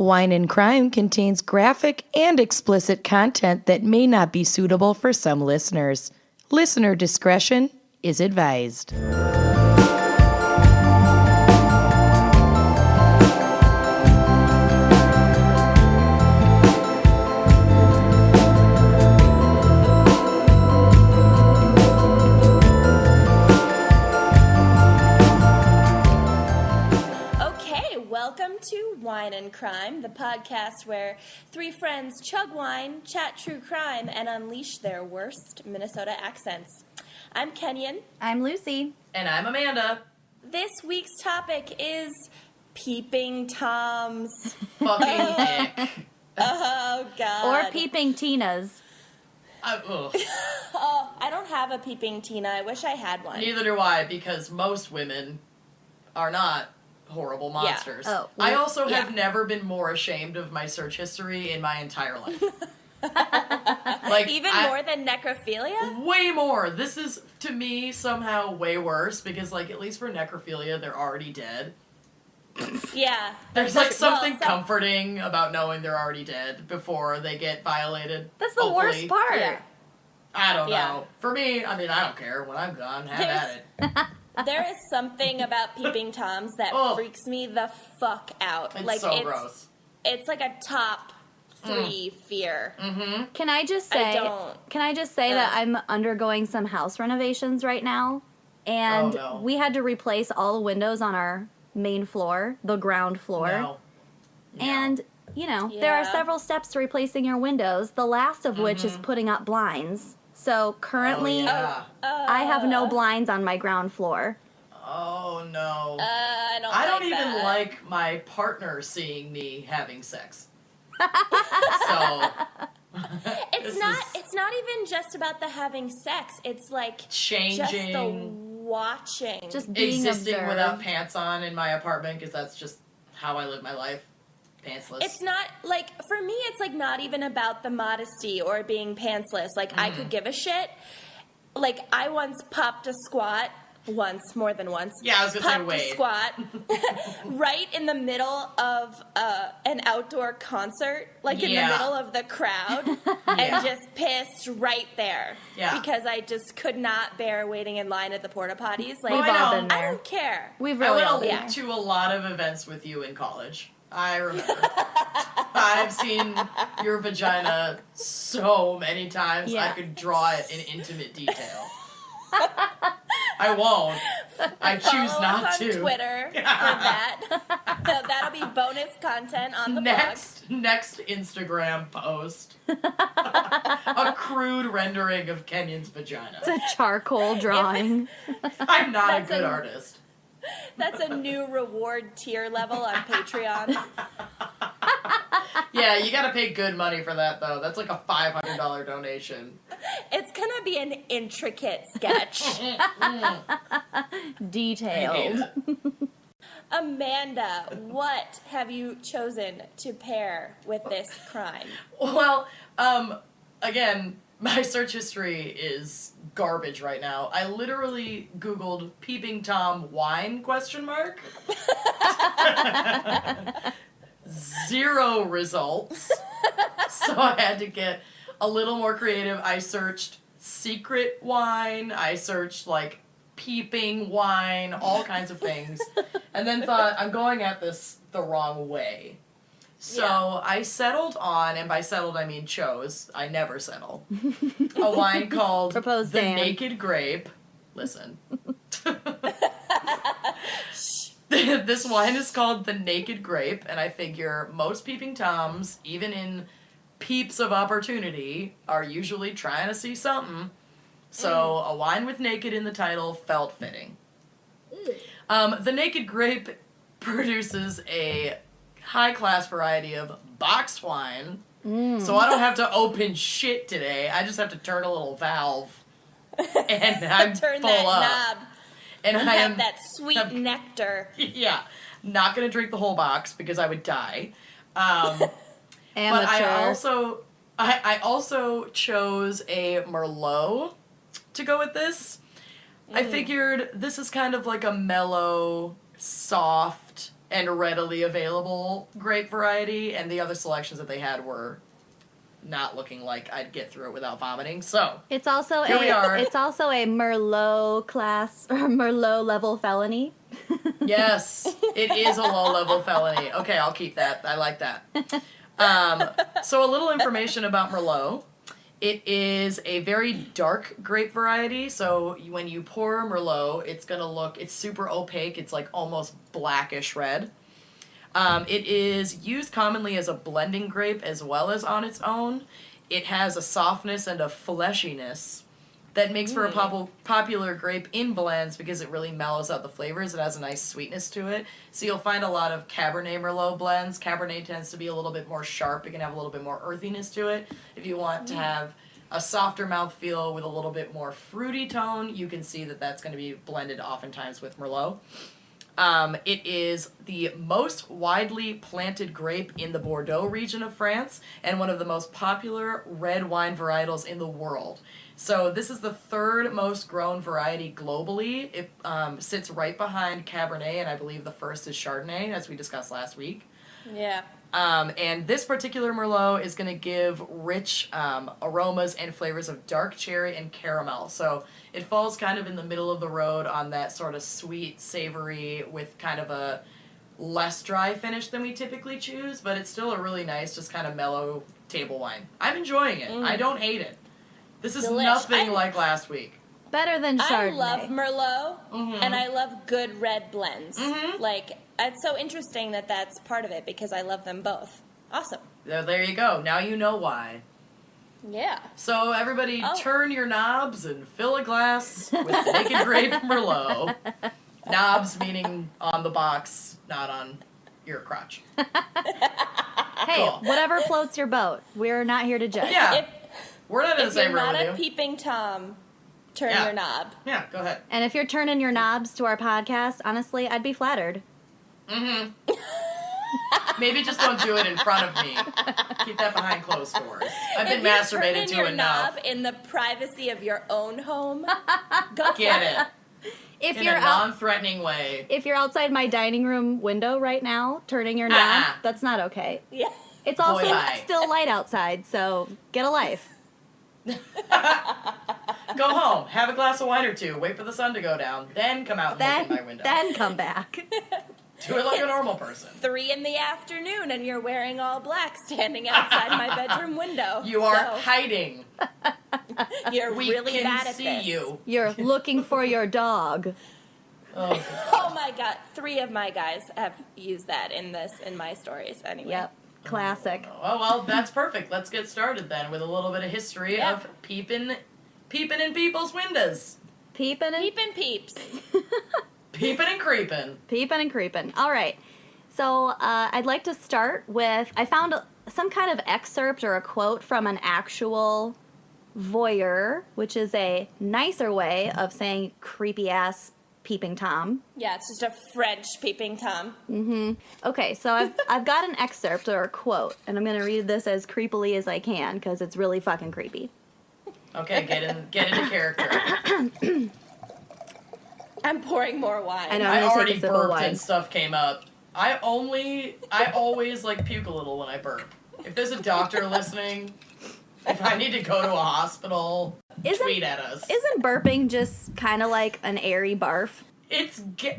Wine and Crime contains graphic and explicit content that may not be suitable for some listeners. Listener discretion is advised. Welcome to Wine and Crime, the podcast where three friends chug wine, chat true crime, and unleash their worst Minnesota accents. I'm Kenyon. I'm Lucy. And I'm Amanda. This week's topic is Peeping Toms. Fucking dick. Oh, God. Or Peeping Tinas. Oh, I don't have a Peeping Tina. I wish I had one. Neither do I, because most women are not horrible monsters. Yeah. I also have never been more ashamed of my search history in my entire life. Even more than necrophilia? Way more. This is, to me, somehow way worse, because, at least for necrophilia, they're already dead. Yeah. There's, something comforting about knowing they're already dead before they get violated. That's the worst part. Yeah. I don't know. For me, I don't care. When I'm gone, have at it. There is something about Peeping Toms that freaks me the fuck out. It's so gross. It's like a top 3 fear. Mm-hmm. Can I just say that I'm undergoing some house renovations right now, and we had to replace all the windows on our main floor, the ground floor. No. And, there are several steps to replacing your windows, the last of which is putting up blinds. So currently, I have no blinds on my ground floor. Oh, no. I don't even like my partner seeing me having sex. So it's not even just about the having sex. It's like changing, just the watching, just being existing observed. without pants on in my apartment, because that's just how I live my life. Pantsless. It's not, for me, it's, not even about the modesty or being pantsless. I could give a shit. I once popped a squat. More than once. Yeah, I was going to say, wait. Popped a squat right in the middle of an outdoor concert, in the middle of the crowd, and just pissed right there. Yeah. Because I just could not bear waiting in line at the Porta Potties. We've all been there. I don't care. We've really all been there. I went to a lot of events with you in college. I remember. I've seen your vagina so many times, I could draw it in intimate detail. I won't. I choose not to. Follow us on Twitter for that. That'll be bonus content on the blog. Next Instagram post. A crude rendering of Kenyon's vagina. It's a charcoal drawing. I'm not a good artist. That's a new reward tier level on Patreon. Yeah, you gotta pay good money for that, though. That's like a $500 donation. It's gonna be an intricate sketch. Detailed. Amanda, what have you chosen to pair with this crime? Well, again, my search history is garbage right now. I literally Googled Peeping Tom wine ? 0 results. So I had to get a little more creative. I searched secret wine. I searched, peeping wine, all kinds of things. And then thought, I'm going at this the wrong way. So I settled on, and by settled I mean chose, I never settle, a wine called the Naked Grape. Listen. This wine is called the Naked Grape, and I figure most Peeping Toms, even in peeps of opportunity, are usually trying to see something. So a wine with naked in the title felt fitting. The Naked Grape produces a high-class variety of boxed wine, so I don't have to open shit today. I just have to turn a little valve, and I'm turn full that up. knob. And I have that sweet nectar. Yeah, not gonna drink the whole box because I would die. Amateur. But I also chose a Merlot to go with this. I figured this is kind of like a mellow, soft and readily available grape variety, and the other selections that they had were not looking like I'd get through it without vomiting. So It's also here we are. It's also a Merlot class or Merlot level felony. Yes, it is a low-level felony. Okay, I'll keep that. I like that. So a little information about Merlot. It is a very dark grape variety, so when you pour Merlot, it's super opaque. It's like almost blackish red. It is used commonly as a blending grape as well as on its own. It has a softness and a fleshiness that makes for a popular grape in blends because it really mellows out the flavors. It has a nice sweetness to it. So you'll find a lot of Cabernet Merlot blends. Cabernet tends to be a little bit more sharp. It can have a little bit more earthiness to it. If you want to have a softer mouthfeel with a little bit more fruity tone, you can see that that's going to be blended oftentimes with Merlot. It is the most widely planted grape in the Bordeaux region of France and one of the most popular red wine varietals in the world. So this is the third most grown variety globally. It sits right behind Cabernet, and I believe the first is Chardonnay, as we discussed last week. Yeah. And this particular Merlot is going to give rich aromas and flavors of dark cherry and caramel. So it falls kind of in the middle of the road on that sort of sweet, savory, with kind of a less dry finish than we typically choose, but it's still a really nice, just kind of mellow table wine. I'm enjoying it. I don't hate it. This is nothing like last week. Better than Chardonnay. I love Merlot, and I love good red blends. Like, it's so interesting that that's part of it because I love them both. Awesome. There you go. Now you know why. Yeah. So everybody turn your knobs and fill a glass with Naked Grape Merlot. Knobs meaning on the box, not on your crotch. Hey, Cool. whatever floats your boat. We're not here to judge. Yeah. We're not in the same room with If you're you. not a peeping Tom, turn your knob. Yeah, go ahead. And if you're turning your knobs to our podcast, honestly, I'd be flattered. Maybe just don't do it in front of me. Keep that behind closed doors. I've been masturbated to your enough. knob in the privacy of your own home, go Get it. If In you're a non-threatening way. if you're outside my dining room window right now, turning your knob, that's not okay. Yeah. It's also bye. still light outside, so get a life. Go home, have a glass of wine or two, wait for the sun to go down, then come out and look at my window. Then come back. Do it like a normal person. 3 p.m, and you're wearing all black, standing outside my bedroom window. You are hiding. You're We really can bad at see this. you. You're looking for your dog. Oh, Oh my god, 3 of my guys have used that in my stories. Anyway. Yep. Classic. oh, well, that's perfect. Let's get started then with a little bit of history of peeping in people's windows. Peeping and Peeping peeps. Peeping and creeping. Peeping and creeping. All right. So I'd like to start with, I found some kind of excerpt or a quote from an actual voyeur, which is a nicer way of saying creepy-ass peeping Tom. Yeah, it's just a French peeping Tom. Okay, so I've got an excerpt or a quote, and I'm going to read this as creepily as I can, because it's really fucking creepy. Okay, get into character. I'm pouring more wine. I know. I I'm gonna already take a sip of burped wine. and stuff came up. I always like puke a little when I burp. If there's a doctor listening, if I need to go to a hospital, tweet at us. Isn't burping just kind of like an airy barf?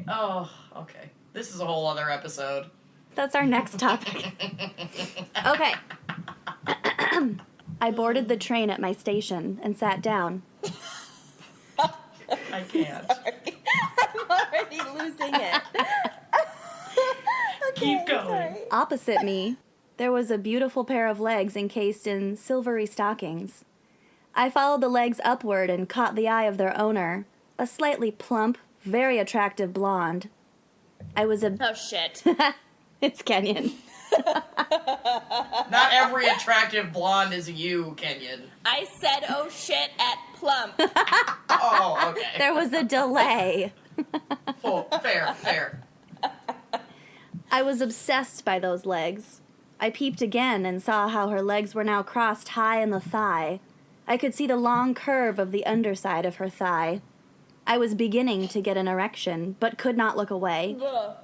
Oh, okay. This is a whole other episode. That's our next topic. Okay. I boarded the train at my station and sat down. I can't. I'm already losing it. Keep going. Sorry. Opposite me, there was a beautiful pair of legs encased in silvery stockings. I followed the legs upward and caught the eye of their owner, a slightly plump, very attractive blonde. I was a... Oh shit. It's Kenyon. Not every attractive blonde is you, Kenyon. I said oh shit at plump. Oh, okay. There was a delay. Fair. I was obsessed by those legs. I peeped again and saw how her legs were now crossed high in the thigh. I could see the long curve of the underside of her thigh. I was beginning to get an erection, but could not look away. Ugh.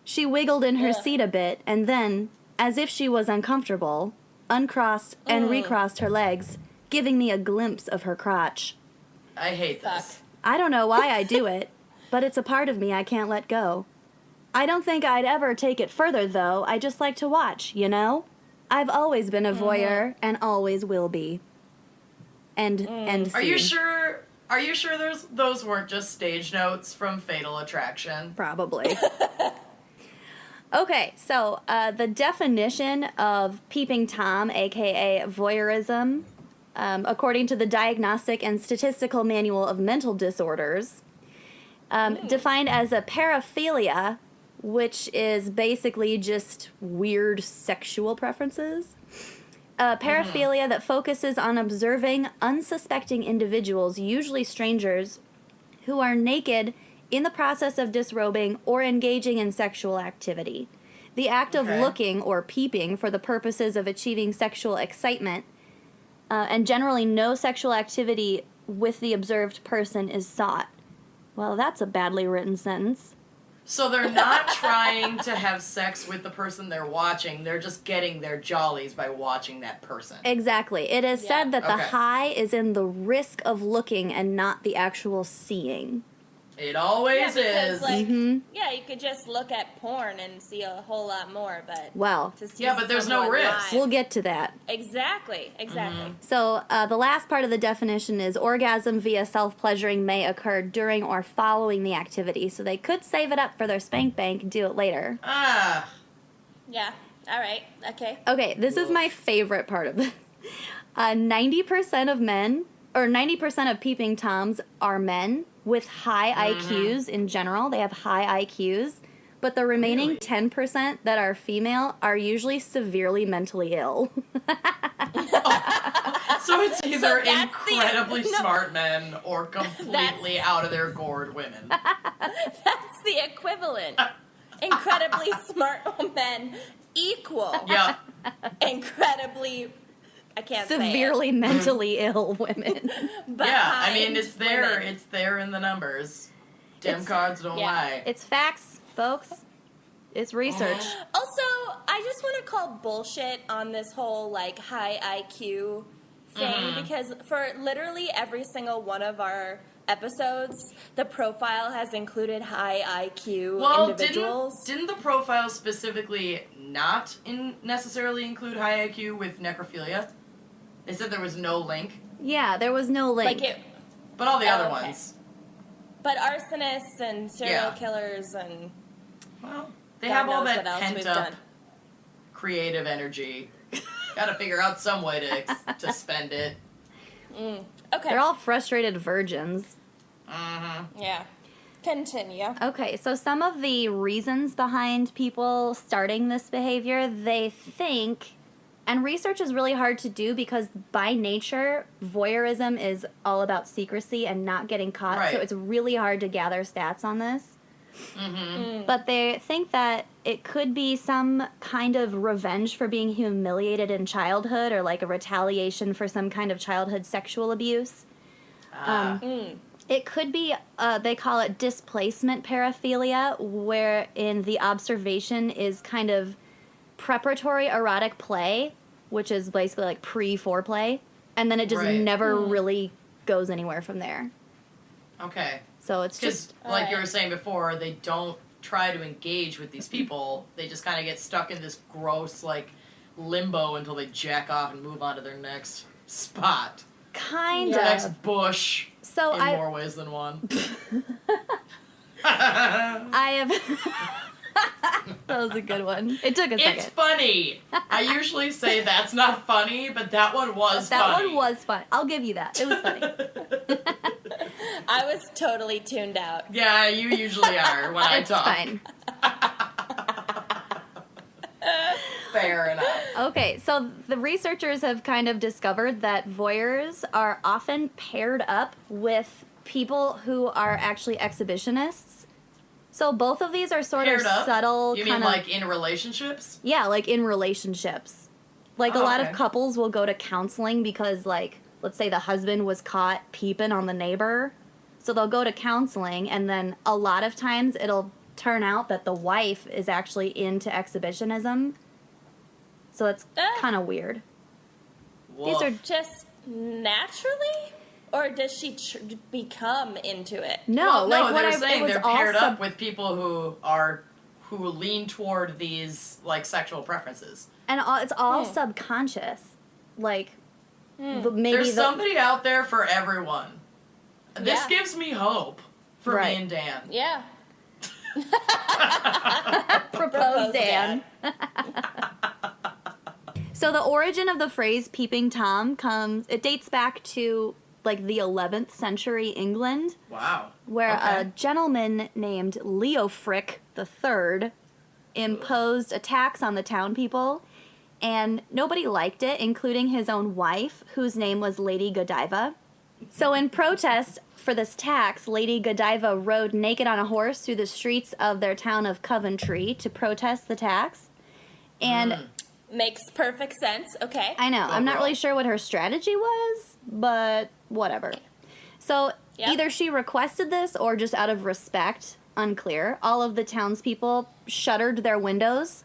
She wiggled in her seat a bit, and then, as if she was uncomfortable, uncrossed and recrossed her legs, giving me a glimpse of her crotch. I hate this. I don't know why I do it, but it's a part of me I can't let go. I don't think I'd ever take it further, though. I just like to watch, you know? I've always been a voyeur and always will be. And Are you sure? Are you sure those weren't just stage notes from Fatal Attraction? Probably. Okay, so the definition of peeping Tom, aka voyeurism, according to the Diagnostic and Statistical Manual of Mental Disorders, defined as a paraphilia, which is basically just weird sexual preferences. A paraphilia that focuses on observing unsuspecting individuals, usually strangers, who are naked in the process of disrobing or engaging in sexual activity. The act of looking or peeping for the purposes of achieving sexual excitement, and generally no sexual activity with the observed person is sought. Well, that's a badly written sentence. So they're not trying to have sex with the person they're watching. They're just getting their jollies by watching that person. Exactly. It is said that the high is in the risk of looking and not the actual seeing. It always is. Like, yeah, you could just look at porn and see a whole lot more, but to see but there's no someone risk. live- We'll get to that. Exactly. So the last part of the definition is orgasm via self-pleasuring may occur during or following the activity. So they could save it up for their spank bank and do it later. Ah. Yeah. All right. Okay. Okay, this is my favorite part of this. 90% of men, or 90% of peeping toms are men with high IQs in general. They have high IQs. But the remaining 10% that are female are usually severely mentally ill. So it's either that's incredibly smart men or completely out of their gourd women. That's the equivalent. Incredibly smart men equal Yeah. incredibly, I can't Severely mentally ill women. Yeah, I mean, it's there. women. It's there in the numbers. Dim cards don't lie. It's facts, folks. It's research. Also, I just want to call bullshit on this whole, like, high IQ thing, because for literally every single one of our episodes, the profile has included high IQ individuals. Didn't the profile specifically not necessarily include high IQ with necrophilia? They said there was no link. Yeah, there was no link. But all the other ones. But arsonists and serial killers and... Well, they God have all knows that what else we've pent-up done. creative energy. Gotta figure out some way to spend it. Okay. They're all frustrated virgins. Yeah. Continue. Okay, so some of the reasons behind people starting this behavior, they think, and research is really hard to do because by nature, voyeurism is all about secrecy and not getting caught, so it's really hard to gather stats on this. But they think that it could be some kind of revenge for being humiliated in childhood or like a retaliation for some kind of childhood sexual abuse. It could be, they call it displacement paraphilia, wherein the observation is kind of preparatory erotic play, which is basically like pre-foreplay, and then it just never really goes anywhere from there. Okay. So it's just... like you were saying before, they don't try to engage with these people. They just kind of get stuck in this gross, like, limbo until they jack off and move on to their next spot. Kind Their of. next bush. So in more ways than one. I have... That was a good one. It took a second. It's funny. I usually say that's not funny, but that one was funny. That one was fun. I'll give you that. It was funny. I was totally tuned out. Yeah, you usually are when I talk. Fine. Fair enough. Okay, so the researchers have kind of discovered that voyeurs are often paired up with people who are actually exhibitionists. So both of these are sort Paired of up? subtle. You mean like in relationships? Yeah, like in relationships. Like a lot of couples will go to counseling because, like, let's say the husband was caught peeping on the neighbor. So they'll go to counseling, and then a lot of times it'll turn out that the wife is actually into exhibitionism. So it's kind of weird. Woof. These are Just naturally? Or does she become into it? no, Well, like no, what they're I saying it was they're all paired up with people who lean toward these like sexual preferences. and it's all subconscious. Like maybe There's somebody out there for everyone. This Yeah. gives me hope for Right. me and Dan. Yeah. propose Dan. So the origin of the phrase peeping Tom dates back to like the 11th century England, Wow. where Okay. a gentleman named Leofric III imposed a tax on the town people, and nobody liked it, including his own wife, whose name was Lady Godiva. So in protest for this tax, Lady Godiva rode naked on a horse through the streets of their town of Coventry to protest the tax. And Makes perfect sense. Okay. I know, Go I'm not girl. really sure what her strategy was, but whatever. So Yep. either she requested this or just out of respect, unclear, all of the townspeople shuttered their windows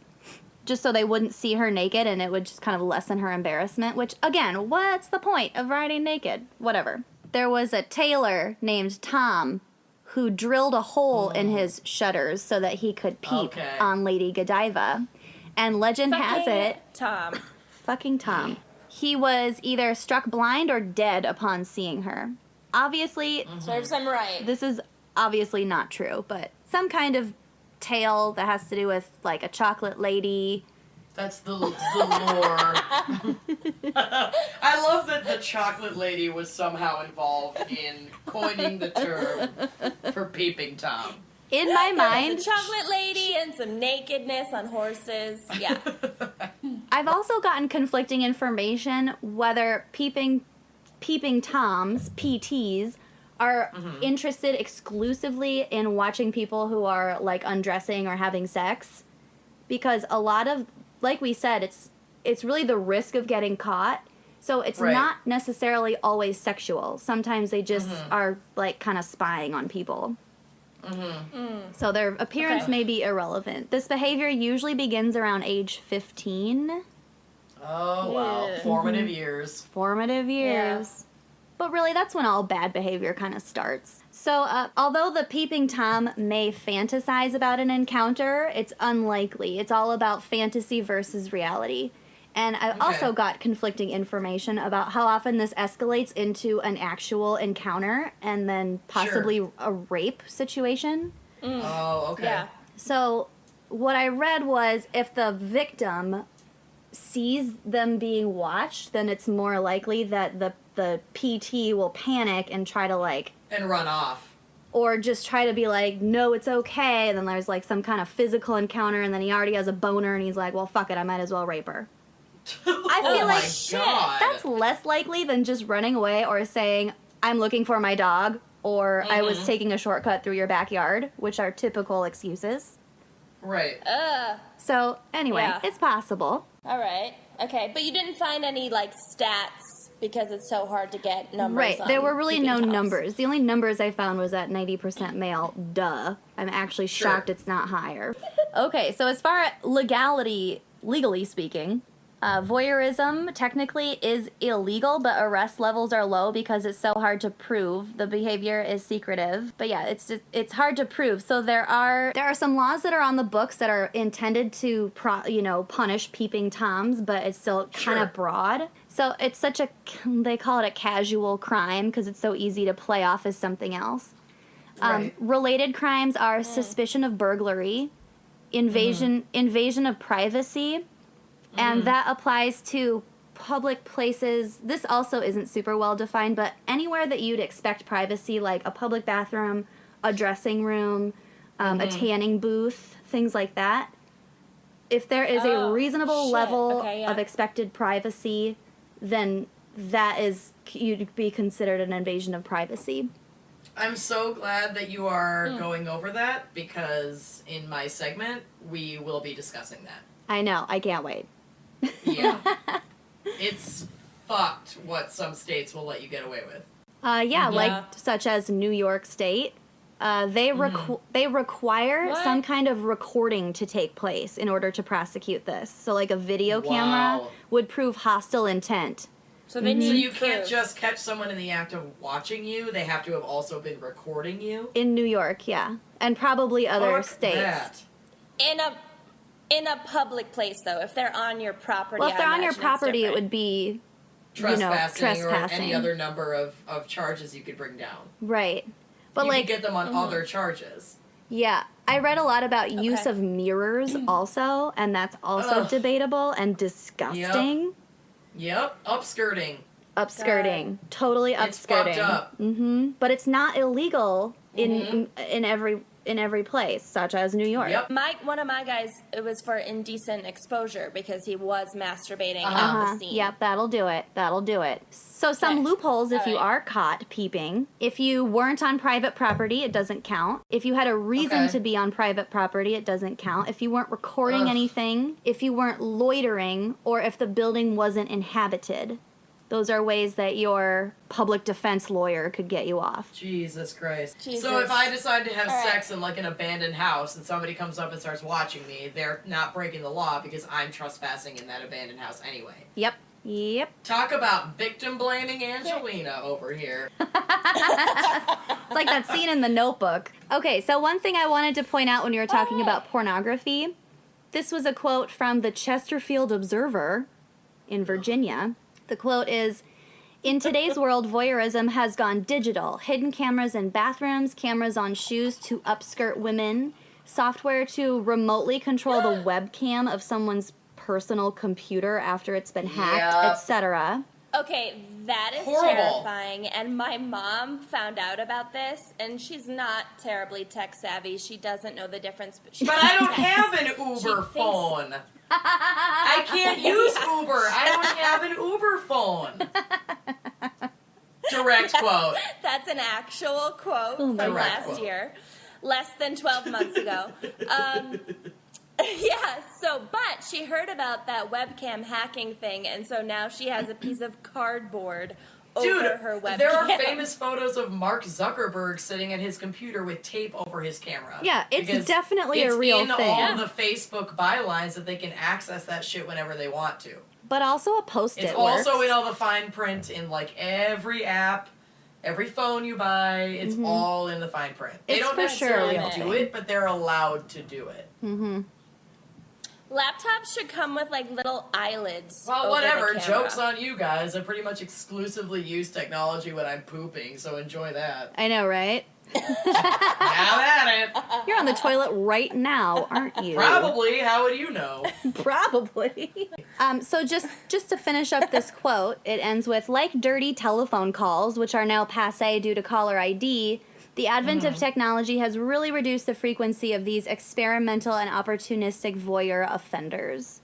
just so they wouldn't see her naked and it would just kind of lessen her embarrassment, which, again, what's the point of riding naked? Whatever. There was a tailor named Tom who drilled a hole in his shutters so that he could peep Okay. on Lady Godiva. And legend has Fucking it, Tom. fucking Tom, he was either struck blind or dead upon seeing her. Obviously, Serves him right. this is obviously not true, but some kind of tale that has to do with like a chocolate lady. That's the lore. I love that the chocolate lady was somehow involved in coining the term for peeping Tom. In my The mind, chocolate lady and some nakedness on horses. Yeah. I've also gotten conflicting information whether peeping Toms, PTs, are interested exclusively in watching people who are like undressing or having sex, because a lot of, like we said, it's really the risk of getting caught. So it's Right. not necessarily always sexual. Sometimes they just are like kind of spying on people. So their appearance Okay. may be irrelevant. This behavior usually begins around age 15. Oh, wow. Yeah. Formative years. Formative years. But really, that's when all bad behavior kind of starts. So, although the peeping Tom may fantasize about an encounter, it's unlikely. It's all about fantasy versus reality. And I've also got conflicting information about how often this escalates into an actual encounter and then possibly a rape situation. Oh, okay. Yeah. So, what I read was if the victim sees them being watched, then it's more likely that the PT will panic and try to like, And run off. or just try to be like, no, it's okay. And then there's like some kind of physical encounter, and then he already has a boner, and he's like, well, fuck it, I might as well rape her. I feel Oh like my God. that's less likely than just running away or saying, I'm looking for my dog, or I was taking a shortcut through your backyard, which are typical excuses. Right. So, anyway, Yeah. it's possible. All right. Okay. But you didn't find any, like, stats because it's so hard to get numbers Right, on there were really peeping no Toms. numbers. The only numbers I found was at 90% male. Duh. I'm actually shocked Sure. it's not higher. Okay, so as far as legally speaking, voyeurism technically is illegal, but arrest levels are low because it's so hard to prove. The behavior is secretive, but yeah, it's hard to prove. So there are some laws that are on the books that are intended to punish peeping Toms, but it's still kind Sure. of broad. So it's they call it a casual crime because it's so easy to play off as something else. Right. Related crimes are suspicion of burglary, invasion of privacy, and that applies to public places. This also isn't super well defined, but anywhere that you'd expect privacy, like a public bathroom, a dressing room, a tanning booth, things like that. If there is a Oh, reasonable shit. level Okay, yeah. of expected privacy, then you'd be considered an invasion of privacy. I'm so glad that you are going over that because in my segment, we will be discussing that. I know, I can't wait. Yeah. It's fucked what some states will let you get away with. Yeah, Yeah. like such as New York State. They require What? some kind of recording to take place in order to prosecute this. So, like, a video camera Wow. would prove hostile intent. So they need So you can't proof. just catch someone in the act of watching you. They have to have also been recording you. In New York, yeah. And probably other Fuck states. that. in a public place though. If they're on your property, Well, if they're I on your imagine it's property, it different. would be, Trespassing, or trespassing. any other number of charges you could bring down. right. But, You like, could get them on other charges. yeah, I read a lot about use Okay. of mirrors also, and that's also Ugh. debatable and disgusting. Yep, upskirting. Upskirting. Totally upskirting. It's fucked up. But it's not illegal in every place, such as New York. Yep. One of my guys, it was for indecent exposure because he was masturbating on the scene. Yep, that'll do it. That'll do it. So some Okay. loopholes if you All right. are caught peeping. If you weren't on private property, it doesn't count. If you had a reason Okay. to be on private property, it doesn't count. If you weren't recording Ugh. anything, if you weren't loitering, or if the building wasn't inhabited. Those are ways that your public defense lawyer could get you off. Jesus Christ. Jesus. So if I decide to have All right. sex in like an abandoned house and somebody comes up and starts watching me, they're not breaking the law because I'm trespassing in that abandoned house anyway. Yep. Yep. Talk about victim blaming Angelina over here. It's like that scene in The Notebook. Okay, so one thing I wanted to point out when you were talking about pornography, this was a quote from the Chesterfield Observer in Virginia. The quote is, "In today's world, voyeurism has gone digital. Hidden cameras in bathrooms, cameras on shoes to upskirt women, software to remotely control the webcam of someone's personal computer after it's been hacked, Yep. etc." Okay, that is Horrible. terrifying. And my mom found out about this, and she's not terribly tech savvy. She doesn't know the difference. But I don't have an Uber thinks- phone. I can't use Uber. I don't have an Uber phone. Direct quote. That's an actual quote from Direct last quote. year, less than 12 months ago. Yeah, but she heard about that webcam hacking thing, and so now she has a piece of cardboard Dude, over her webcam. there are famous photos of Mark Zuckerberg sitting at his computer with tape over his camera. Yeah, it's Because definitely a it's real in thing. all the Facebook bylines that they can access that shit whenever they want to. But also a post-it It's works. also in all the fine print in like every app, every phone you buy. It's all in the fine print. They It's don't for sure necessarily a real do thing. it, but they're allowed to do it. Laptops should come with like little eyelids. Well, over whatever. the camera. Joke's on you guys. I pretty much exclusively use technology when I'm pooping, so enjoy that. I know, right? Have at it. You're on the toilet right now, aren't you? Probably. How would you know? Probably. So just to finish up this quote, it ends with, "Like dirty telephone calls, which are now passé due to caller ID, the advent of technology has really reduced the frequency of these experimental and opportunistic voyeur offenders."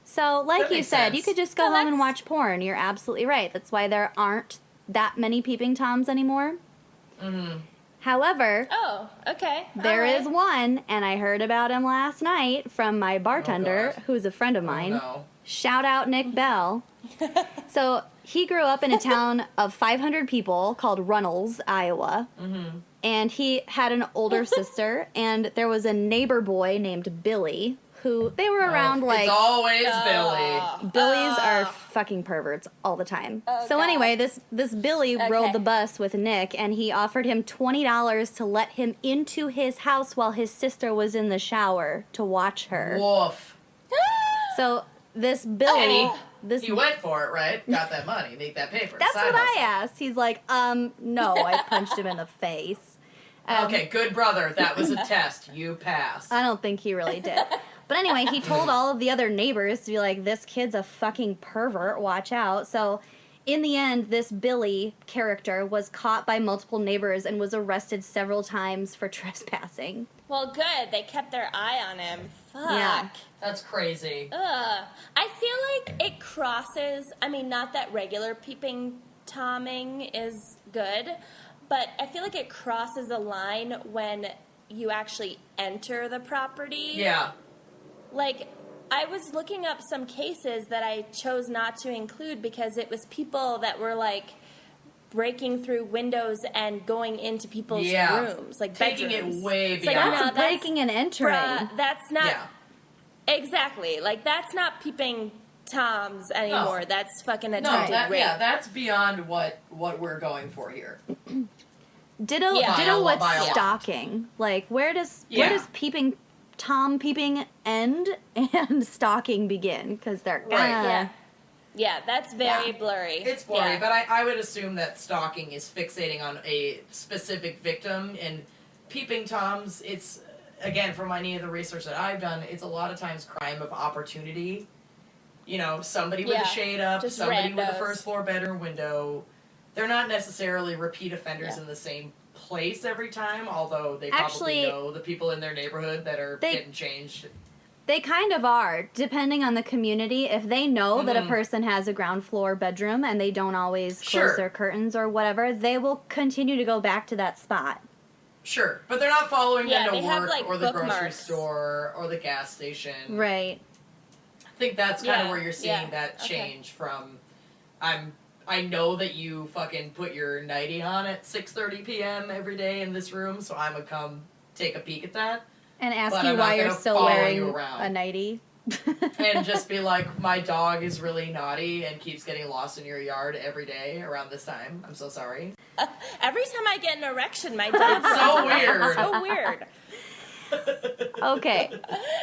So, like That you makes said, sense. you could just go Well, home and that's- watch porn. You're absolutely right. That's why there aren't that many Peeping Toms anymore. However, Oh, okay. there All is right. one, and I heard about him last night from my bartender, God. who's a friend of Oh, mine. no. Shout out Nick Bell. So he grew up in a town of 500 people called Runnels, Iowa. And he had an older sister, and there was a neighbor boy named Billy, who they were around like... It's always Billy. Billies are fucking perverts all the time. Oh, So God. anyway, this Billy Okay. rode the bus with Nick, and he offered him $20 to let him into his house while his sister was in the shower to watch her. Woof. So this Billy, Oh. this He went for it, right? Got that money. Make that paper. that's Side what I hustle. asked. He's like, no. I punched him in the face. Okay, good brother. That was a test. You passed. I don't think he really did. But anyway, he told all of the other neighbors to be like, this kid's a fucking pervert, watch out. So in the end, this Billy character was caught by multiple neighbors and was arrested several times for trespassing. Well, good. They kept their eye on him. Fuck. Yeah. That's crazy. Ugh. I feel like it crosses. I mean, not that regular peeping tomming is good, but I feel like it crosses a line when you actually enter the property. Yeah. Like, I was looking up some cases that I chose not to include because it was people that were like breaking through windows and going into people's rooms, like taking bedrooms. it way It's like, beyond. no, That's breaking and entering. That's not Yeah. exactly like that's not Peeping Toms anymore. No. That's fucking No, attempted rape. that's beyond what we're going for here. Ditto with by a lot. stalking. Like, where does Peeping end and stalking begin? Because they're Right. Yeah, that's very blurry. It's blurry, Yeah. but I would assume that stalking is fixating on a specific victim, and Peeping Toms, it's, again, from any of the research that I've done, it's a lot of times crime of opportunity. You know, somebody with a shade up, just somebody with a randos. first floor bedroom window. They're not necessarily repeat offenders in the same place every time, although they probably know the people in their neighborhood that are getting changed. They kind of are, depending on the community. If they know that a person has a ground floor bedroom and they don't always close their curtains or whatever, they will continue to go back to that spot. Sure, but they're not following them to they have, work like, or the grocery bookmarks. store or the gas station. Right. I think that's kind of Yeah, where you're seeing yeah, that okay. change from I know that you fucking put your nightie on at 6:30 p.m. every day in this room, so I'm gonna come take a peek at that And ask But you I'm not why you're gonna still follow wearing you around. a nightie. and just be like, my dog is really naughty and keeps getting lost in your yard every day around this time. I'm so sorry. Every time I get an erection, my dog It's so runs away. weird. It's so weird. Okay.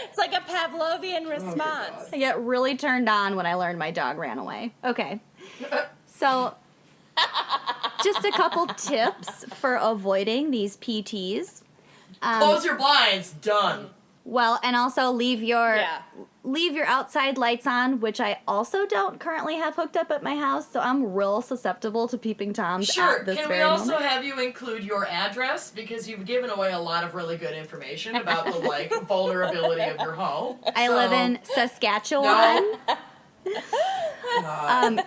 It's like a Pavlovian response. God. I get really turned on when I learned my dog ran away. Okay. So, just a couple tips for avoiding these PTs. Close your blinds. Done. Well, and also leave your Yeah. outside lights on, which I also don't currently have hooked up at my house, so I'm real susceptible to Peeping Toms Sure. at this Can we very also moment. have you include your address, because you've given away a lot of really good information about the vulnerability of your home. I live in Saskatchewan. No. God.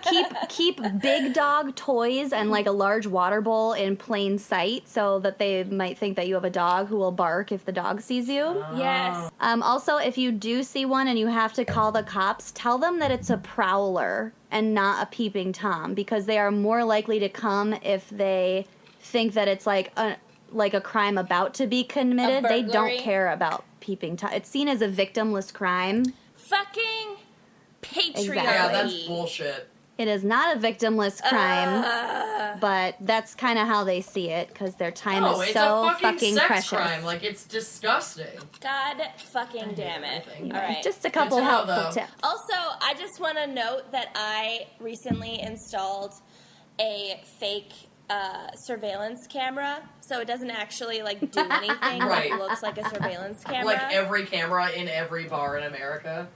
Keep big dog toys and like a large water bowl in plain sight so that they might think that you have a dog who will bark if the dog sees you. Yes. Also, if you do see one and you have to call the cops, tell them that it's a prowler and not a Peeping Tom, because they are more likely to come if they think that it's like a crime about to be committed. They don't burglary? care about Peeping Tom. It's seen as a victimless crime. Fucking patriarchy. Yeah, that's bullshit. It is not a victimless crime, but that's kind of how they see it because their time No, is it's so a fucking sex precious. crime. Like, it's disgusting. God fucking damn it. everything. All right. Just a couple Good to know, helpful though. tips. Also, I just want to note that I recently installed a fake surveillance camera, so it doesn't actually like do anything. Right. But it looks like a surveillance camera. Like every camera in every bar in America.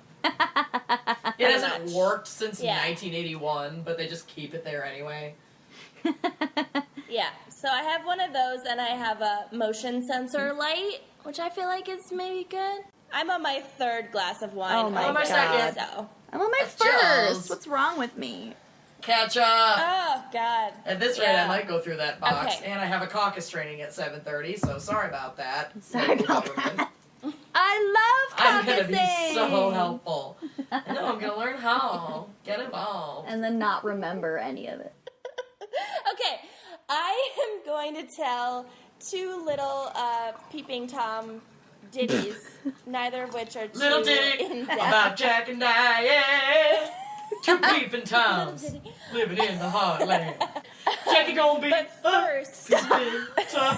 It hasn't much. worked since Yeah. 1981, but they just keep it there anyway. Yeah. So I have one of those, and I have a motion sensor light, which I feel like is maybe good. I'm on my third glass of wine. Oh my already, God. So. I'm on my That's first. Charles. What's wrong with me? Catch up! Oh God. At this rate, Yeah. I might go through that box, Okay. and I have a caucus training at 7:30, so sorry about that. Sorry local about government. I love I'm gonna be caucusing! so helpful. I know, I'm gonna learn how. Get involved. And then not remember any of it. Okay, I am going to tell two little Peeping Tom ditties, neither of which are too Little ditty in-depth. about Jack and Diane. Two peeping toms living in the heartland. Jackie gonna be But first, a big tom.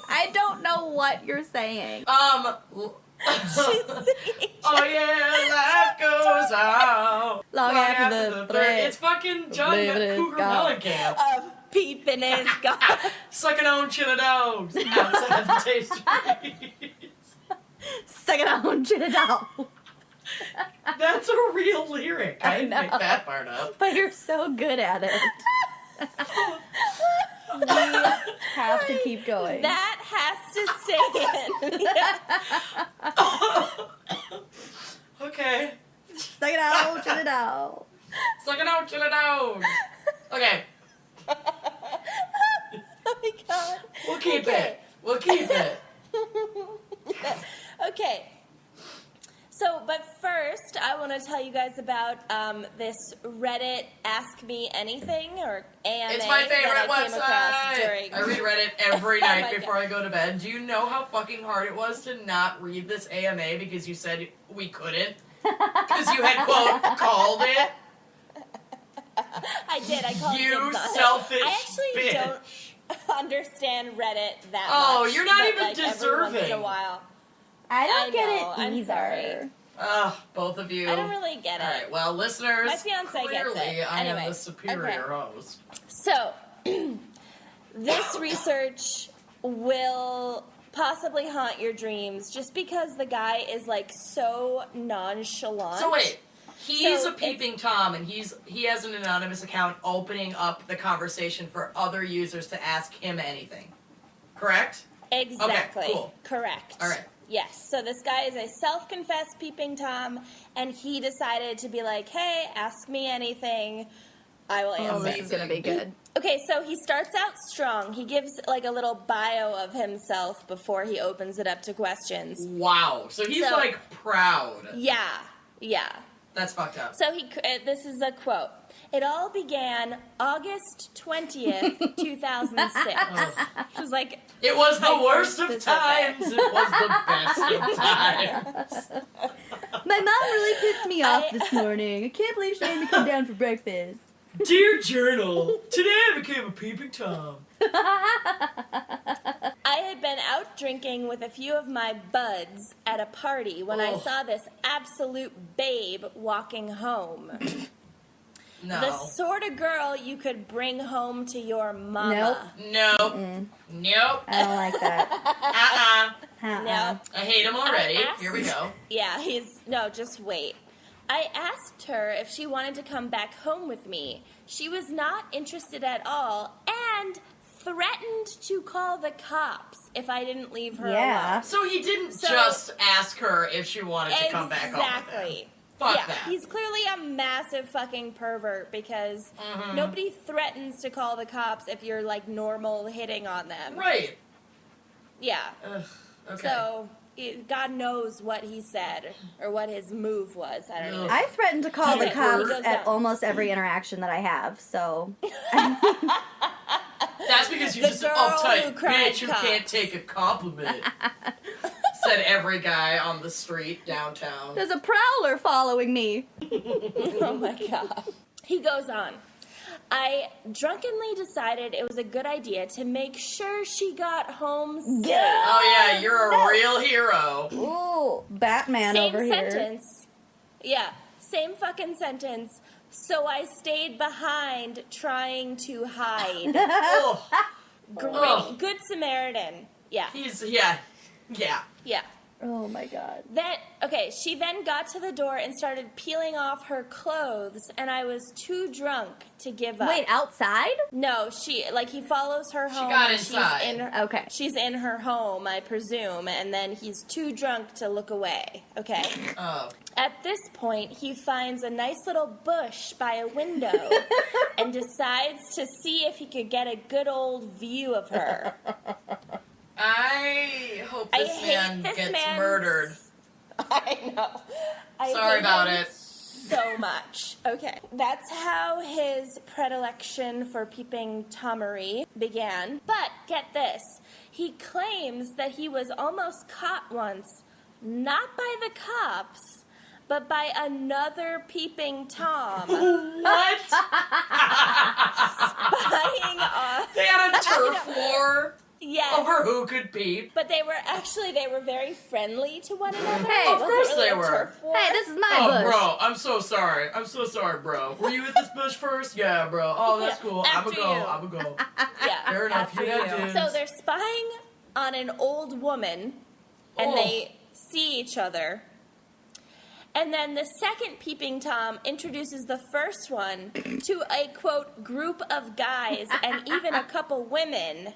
I don't know what you're saying. Oh yeah, life goes on Long after the thread. It's fucking John Believe it is Cougar God. Mellencamp. of peeping is gone. Sucking on chili dogs outside the tasty freeze. Suck it on, chin it down. That's a real lyric. I didn't make that part up. But you're so good at it. We have to keep going. That has to stay in. Okay. Suck it out, chin it out. Sucking on chili dogs. Okay. Oh my God. We'll keep Okay. it. We'll keep it. Okay. So, but first, I want to tell you guys about this Reddit Ask Me Anything, or AMA. It's my favorite that I came across during... I read Reddit every night my before I go to bed. Do you know how fucking hard it was to not read this AMA because you said we couldn't? Because you had, quote, called it? I did. I called it. You selfish I actually bitch. don't understand Reddit that much. Oh, you're not but, even like, every deserving. once in a while. I don't I get know, it I'm either. sorry. Ugh, both of you. I don't really get it. All right, well, listeners, My fiancé gets clearly it. I am Anyway, the superior host. So, this research will possibly haunt your dreams just because the guy is, like, so nonchalant. So wait, he's So a peeping Tom, and he has an anonymous account opening up the conversation for other users to ask him anything. Correct? Exactly. Okay, cool. Correct. All right. Yes. So this guy is a self-confessed peeping Tom, and he decided to be like, hey, ask me anything. I will answer. Oh, this is going to be good. Okay, so he starts out strong. He gives, like, a little bio of himself before he opens it up to questions. Wow. So he's, So- like, proud. Yeah. That's fucked up. So this is a quote. It all began August 20th, 2006. It was like... It was the worst of specific. times. It was the best of times. My mom really pissed me off this morning. I can't believe she made me come down for breakfast. Dear Journal, today I became a peeping Tom. I had been out drinking with a few of my buds at a party when I saw this absolute babe walking home. No. The sort of girl you could bring home to your mama. Nope. Nope. I don't like that. No. I hate him already. I asked- Here we go. Yeah, just wait. I asked her if she wanted to come back home with me. She was not interested at all and threatened to call the cops if I didn't leave her alone. So he didn't just ask her if she wanted to come back home with him. Exactly. Fuck yeah, that. he's clearly a massive fucking pervert because nobody threatens to call the cops if you're, like, normal hitting on them. Right. Yeah. Ugh, okay. So, God knows what he said or what his move was. I don't know. I threaten to call the Okay, cops goes at on. almost every interaction that I have, so... That's because you're The just an girl uptight who cried bitch who cops. can't take a compliment. Said every guy on the street downtown. There's a prowler following me. Oh my god. He goes on. I drunkenly decided it was a good idea to make sure she got home safe. Oh yeah, you're a real hero. Ooh, Batman Same over here. sentence. Yeah, same fucking sentence. So I stayed behind trying to hide. Oh, Great. Good Samaritan. Yeah. yeah. Yeah. Oh my god. She then got to the door and started peeling off her clothes, and I was too drunk to give up. Wait, outside? No, he follows her home. got and inside. Okay. She's in her home, I presume, and then he's too drunk to look away. Okay. Oh. At this point, he finds a nice little bush by a window and decides to see if he could get a good old view of her. I hope I this hate man this gets man's- murdered. I know. I Sorry hate about him it. so much. Okay. That's how his predilection for peeping Tomery began. But get this. He claims that he was almost caught once, not by the cops, but by another peeping Tom. What? Spying on... They had a turf war Yes. over who could peep. But they were very friendly to one another. Hey, It of wasn't course really they a were. turf war. Hey, this is my Oh, bush. bro, I'm so sorry. I'm so sorry, bro. Were you at this bush first? Yeah, bro. Oh, that's Yeah, cool. after you. I'ma go. Yeah, Fair enough. after You got you. dibs. So they're spying on an old woman, and Oh. they see each other. And then the second peeping Tom introduces the first one to a, quote, group of guys and even a couple women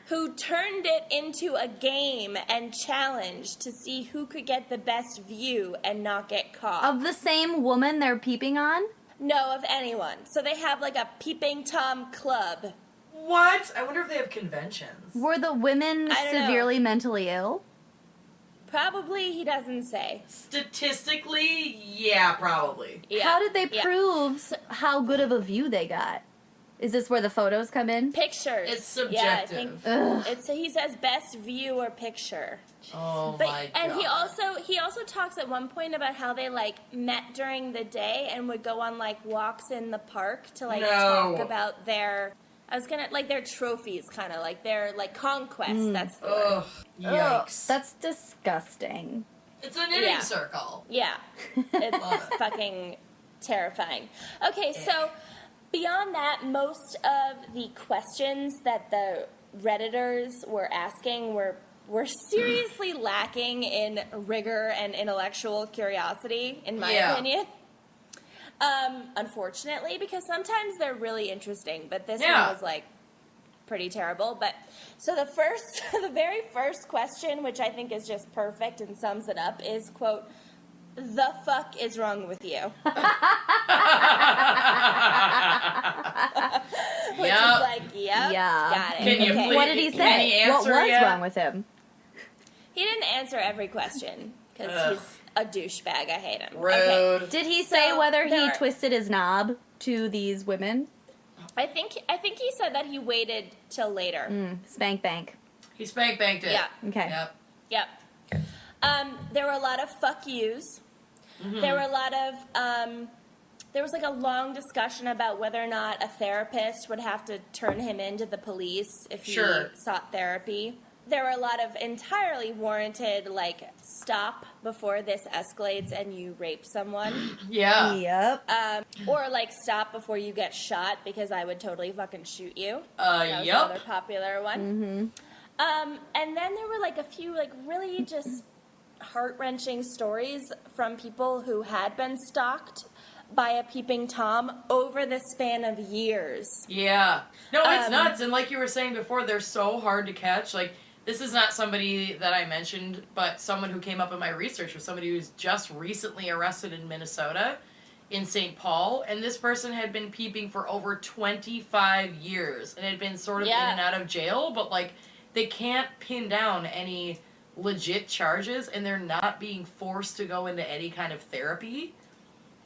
who turned it into a game and challenge to see who could get the best view and not get caught. Of the same woman they're peeping on? No, of anyone. So they have like a peeping Tom club. What? I wonder if they have conventions. Were the women I don't know. severely mentally ill? Probably he doesn't say. Statistically, yeah, probably. Yeah. How did they Yeah. prove how good of a view they got? Is this where the photos come in? Pictures. It's subjective. Yeah, I think Ugh. he says best view or picture. Oh But my god. and he also talks at one point about how they like met during the day and would go on like walks in the park to like talk about their their trophies, kind of like their like conquests. That's the word. Ugh, yikes. Ugh, that's disgusting. It's a knitting Yeah. circle. Yeah, it's fucking terrifying. Okay, so beyond that, most of the questions that the Redditors were asking were seriously lacking in rigor and intellectual curiosity, in my opinion. Unfortunately, because sometimes they're really interesting, but this one was like pretty terrible. But so the very first question, which I think is just perfect and sums it up, is quote, "The fuck is wrong with you?" Which is like, yep, got it. Can you please, What did he say? What was wrong with him? He didn't answer every question because he's a douchebag. I hate him. Rude. Okay. Did he say So, whether there he are- twisted his knob to these women? I think he said that he waited till later. Spank bank. He spank banked it. Yeah. Okay. Yep. Yep. There were a lot of fuck yous. There were a lot of there was like a long discussion about whether or not a therapist would have to turn him into the police if he sought therapy. There were a lot of entirely warranted, like, stop before this escalates and you rape someone. Yeah. Yep. Or, like, stop before you get shot because I would totally fucking shoot you. That was Yep. another popular one. And then there were, like, a few, like, really just heart-wrenching stories from people who had been stalked by a peeping Tom over the span of years. Yeah. No, it's nuts. And like you were saying before, they're so hard to catch. Like, this is not somebody that I mentioned, but someone who came up in my research was somebody who's just recently arrested in Minnesota, in St. Paul. And this person had been peeping for over 25 years and had been sort of in and out of jail, but, like, they can't pin down any legit charges, and they're not being forced to go into any kind of therapy.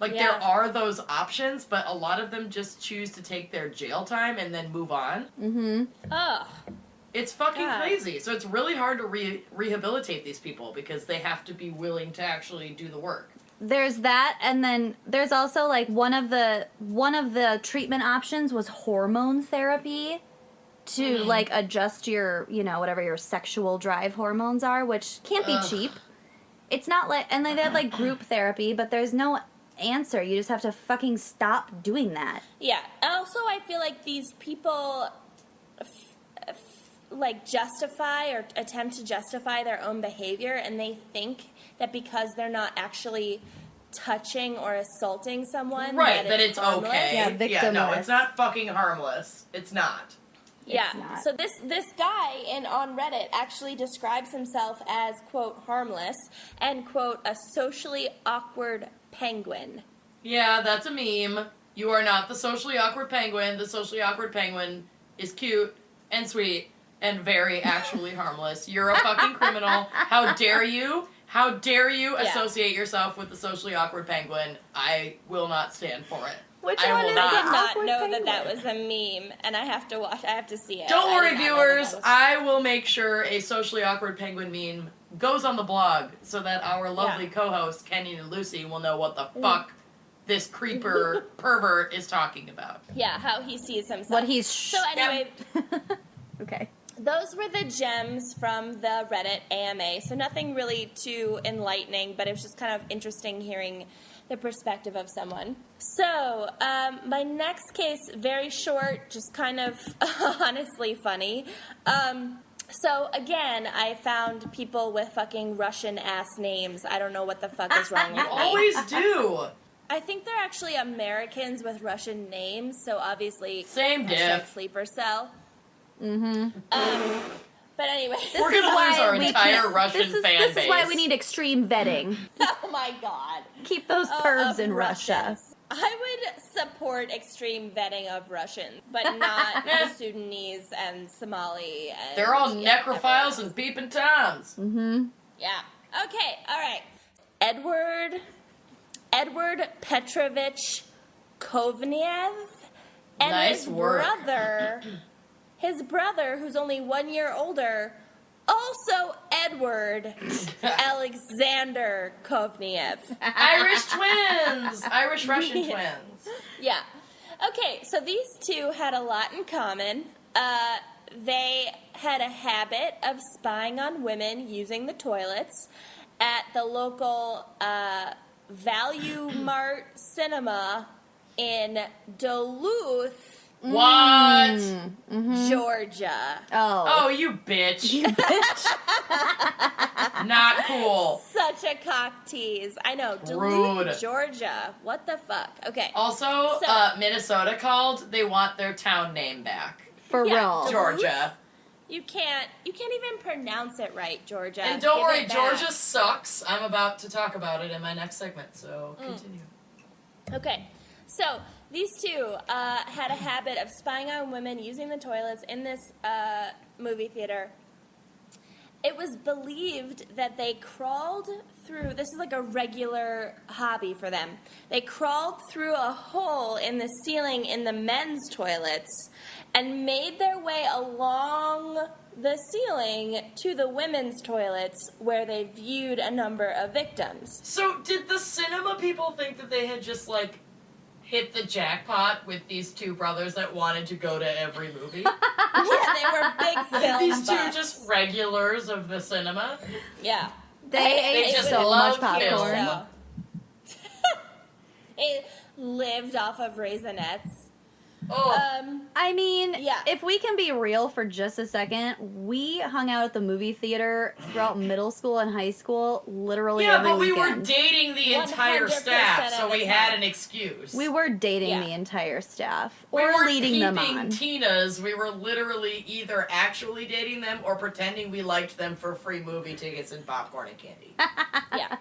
Like, there are those options, but a lot of them just choose to take their jail time and then move on. Ugh. It's fucking crazy. So it's really hard to rehabilitate these people because they have to be willing to actually do the work. There's that, and then there's also like one of the treatment options was hormone therapy to like adjust your, whatever your sexual drive hormones are, which can't be cheap. It's not like, and they had like group therapy, but there's no answer. You just have to fucking stop doing that. Yeah. Also, I feel like these people like justify or attempt to justify their own behavior, and they think that because they're not actually touching or assaulting someone, that it's harmless. okay. Yeah, no, it's not fucking harmless. It's not. Yeah. not. So this guy on Reddit actually describes himself as, quote, harmless and, quote, a socially awkward penguin. Yeah, that's a meme. You are not the socially awkward penguin. The socially awkward penguin is cute and sweet and very actually harmless. You're a fucking criminal. How dare you? How dare you associate yourself with the socially awkward penguin? I will not stand for it. Which I one will is not. I did not awkward know penguin? that was a meme, and I have to watch. I have to see it. Don't I worry, did not know viewers. that I will make sure a socially awkward penguin meme goes on the blog so that our lovely co-hosts, Kenyon and Lucy, will know what the fuck this creeper pervert is talking about. Yeah, how he sees himself. What he's So anyway, okay. those were the gems from the Reddit AMA. So nothing really too enlightening, but it was just kind of interesting hearing the perspective of someone. So, my next case, very short, just kind of honestly funny. So, again, I found people with fucking Russian-ass names. I don't know what the fuck is wrong with me. Always do. I think they're actually Americans with Russian names, so obviously... Same hashtag diff. sleeper cell. But anyway... We're going to lose our entire Russian fan base. This is why we need extreme vetting. Oh my god. Keep those pervs Of in Russia. Russians. I would support extreme vetting of Russians, but not the Sudanese and Somali. And, They're all necrophiles everyone and peeping toms. else. Yeah. Okay, all right. Edward Petrovich Kovnev and Nice work. his brother, who's only 1 year older, also Edward Alexander Kovnev. Irish twins! Irish-Russian twins. Yeah. Okay, so these two had a lot in common. They had a habit of spying on women using the toilets at the local Value Mart cinema in Duluth, What? Georgia. Oh, you bitch. Not cool. Such a cock tease. I know. Rude. Duluth, Georgia. What the fuck? Okay. Also, So- Minnesota called. They want their town name back. For Yeah, real. Duluth. Georgia. You can't even pronounce it right, Georgia. And don't Give worry, it back. Georgia sucks. I'm about to talk about it in my next segment, so continue. Okay, so these two had a habit of spying on women using the toilets in this movie theater. It was believed that they crawled through, this is like a regular hobby for them. They crawled through a hole in the ceiling in the men's toilets and made their way along the ceiling to the women's toilets where they viewed a number of victims. So, did the cinema people think that they had just, like, hit the jackpot with these two brothers that wanted to go to every movie? Yeah, they were big film These two buffs. just regulars of the cinema? Yeah. They ate just so love much popcorn. film. It lived off of Raisinets. Oh, I mean, Yeah. if we can be real for just a second, we hung out at the movie theater throughout middle school and high school, literally yeah, every but we weekend. were dating the entire 100% staff, so of the we had time. an excuse. We were dating Yeah. the entire staff, We or weren't leading them peeping on. Tinas. We were literally either actually dating them or pretending we liked them for free movie tickets and popcorn and candy. Yeah.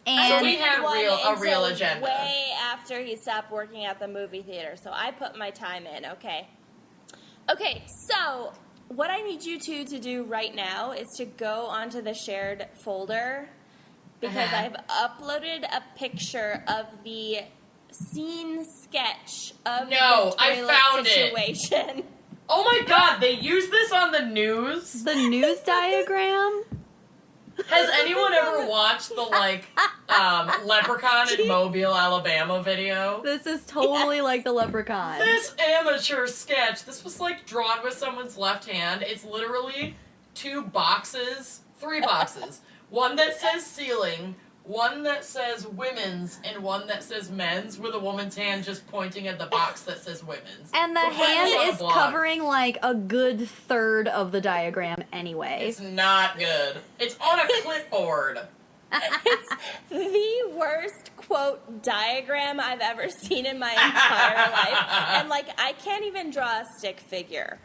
And we had One a real until agenda. Way after he stopped working at the movie theater, so I put my time in. Okay. Okay. So what I need you two to do right now is to go onto the shared folder because Uh-huh. I've uploaded a picture of the scene sketch of No, the I toilet found it. situation. Oh my god, they used this on the news? the news diagram. Has anyone ever watched the, like, Leprechaun in Mobile, Alabama video? This is totally like the Leprechaun. This amateur sketch, this was, like, drawn with someone's left hand. It's literally three boxes. One that says ceiling, one that says women's, and one that says men's, with a woman's hand just pointing at the box that says women's. And the We're putting hand this on the is blog. covering like a good third of the diagram anyway. It's not good. It's on a clipboard. It's the worst quote diagram I've ever seen in my entire life, and like I can't even draw a stick figure.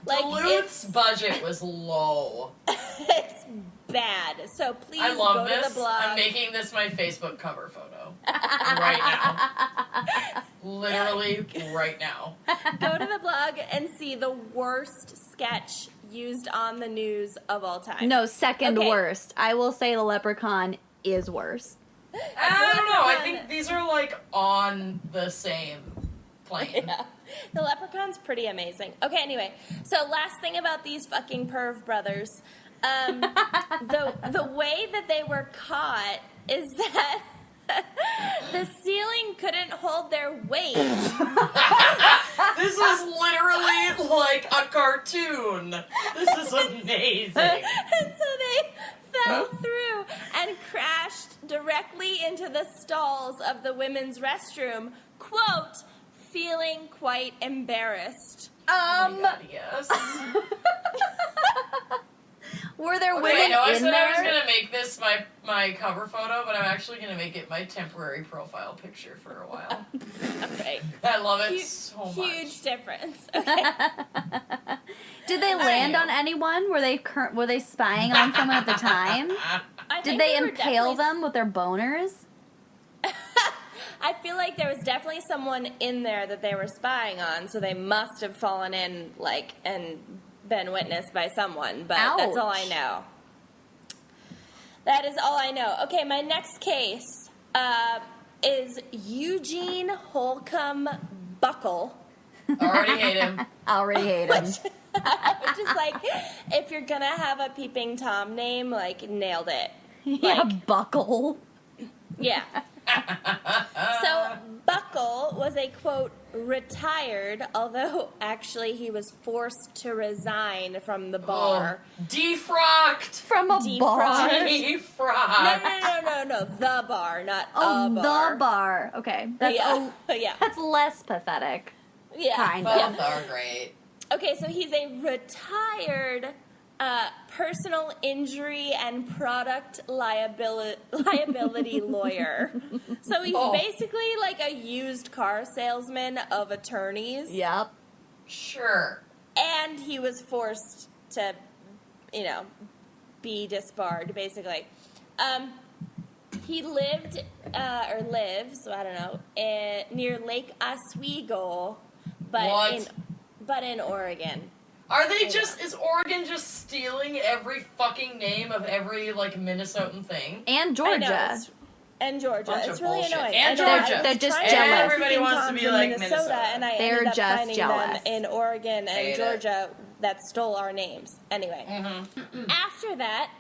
Like Duluth's budget was low. it's bad. So please I love go this. to the blog. I'm making this my Facebook cover photo right now. Literally right now. Go to the blog and see the worst sketch used on the news of all time. No, second Okay. worst. I will say the Leprechaun is worse. I don't know. I think these are like on the same plane. Yeah. The Leprechaun's pretty amazing. Okay, anyway. So last thing about these fucking perv brothers. The way that they were caught is that the ceiling couldn't hold their weight. This is literally like a cartoon. This is amazing. And so they fell through and crashed directly into the stalls of the women's restroom, quote, feeling quite embarrassed. Oh my God, yes. Were there Okay, women I know I in said I was there? gonna make this my cover photo, but I'm actually gonna make it my temporary profile picture for a while. Okay. I love it Huge, so much. huge difference. Okay. Did they land on anyone? Were they spying on someone at the time? I Did think they were impale definitely- them with their boners? I feel like there was definitely someone in there that they were spying on, so they must have fallen in, like, and been witnessed by someone, but that's all I Ouch. know. That is all I know. Okay, my next case is Eugene Holcomb Buckle. Already hate him. Already hate him. Which is like, if you're gonna have a Peeping Tom name, like, nailed it. Yeah, Like, Buckle. yeah. So, Buckle was a, quote, retired, although actually he was forced to resign from the bar. Defrocked. From a Defrocked. bar. Defrocked. No, the bar, not Oh, a bar. the bar. Okay. That's Yeah. that's less pathetic. Yeah. Kind of. Yeah. Both are great. Okay, so he's a retired personal injury and product liability lawyer. So he's basically like a used car salesman of attorneys. Yep. Sure. And he was forced to, be disbarred, basically. He lived, or lives, I don't know, near Lake Oswego, but in Oregon. Are they is Oregon just stealing every fucking name of every, like, Minnesotan thing? And I Georgia. know, and Georgia. Bunch it's of really bullshit. annoying. And I know, Georgia. I was They're just trying to jealous. find Everybody Peeping wants to Toms be in like Minnesota, Minnesota. and I They're ended up just finding jealous. them in Oregon and Hate it. Georgia that stole our names. Anyway, after that,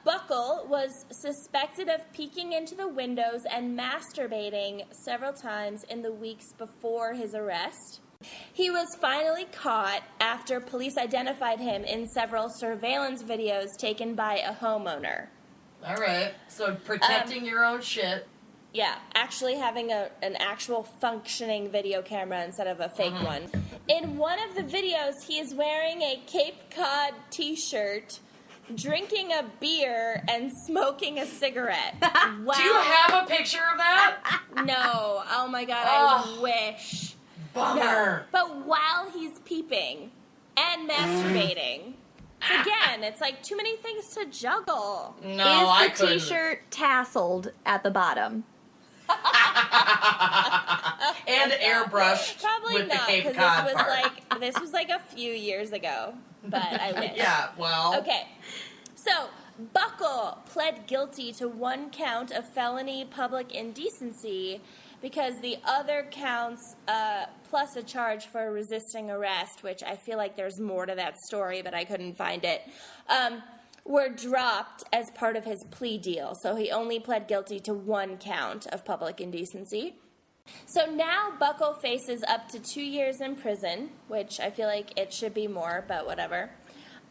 Buckle was suspected of peeking into the windows and masturbating several times in the weeks before his arrest. He was finally caught after police identified him in several surveillance videos taken by a homeowner. All right. So protecting your own shit. Yeah, actually having an actual functioning video camera instead of a fake one. In one of the videos, he is wearing a Cape Cod t-shirt, drinking a beer, and smoking a cigarette. Wow. Do you have a picture of that? No. Oh my god, I wish. Bummer. No. But while he's peeping and masturbating, again, it's like too many things to juggle. No, I Is the couldn't. t-shirt tasseled at the bottom? And airbrushed Probably with not, the Cape because Cod this was like a few years ago. But I wish. Yeah, well. Okay, so Buckle pled guilty to one count of felony public indecency because the other counts, plus a charge for resisting arrest, which I feel like there's more to that story, but I couldn't find it, were dropped as part of his plea deal. So he only pled guilty to one count of public indecency. So now Buckle faces up to 2 years in prison, which I feel like it should be more, but whatever.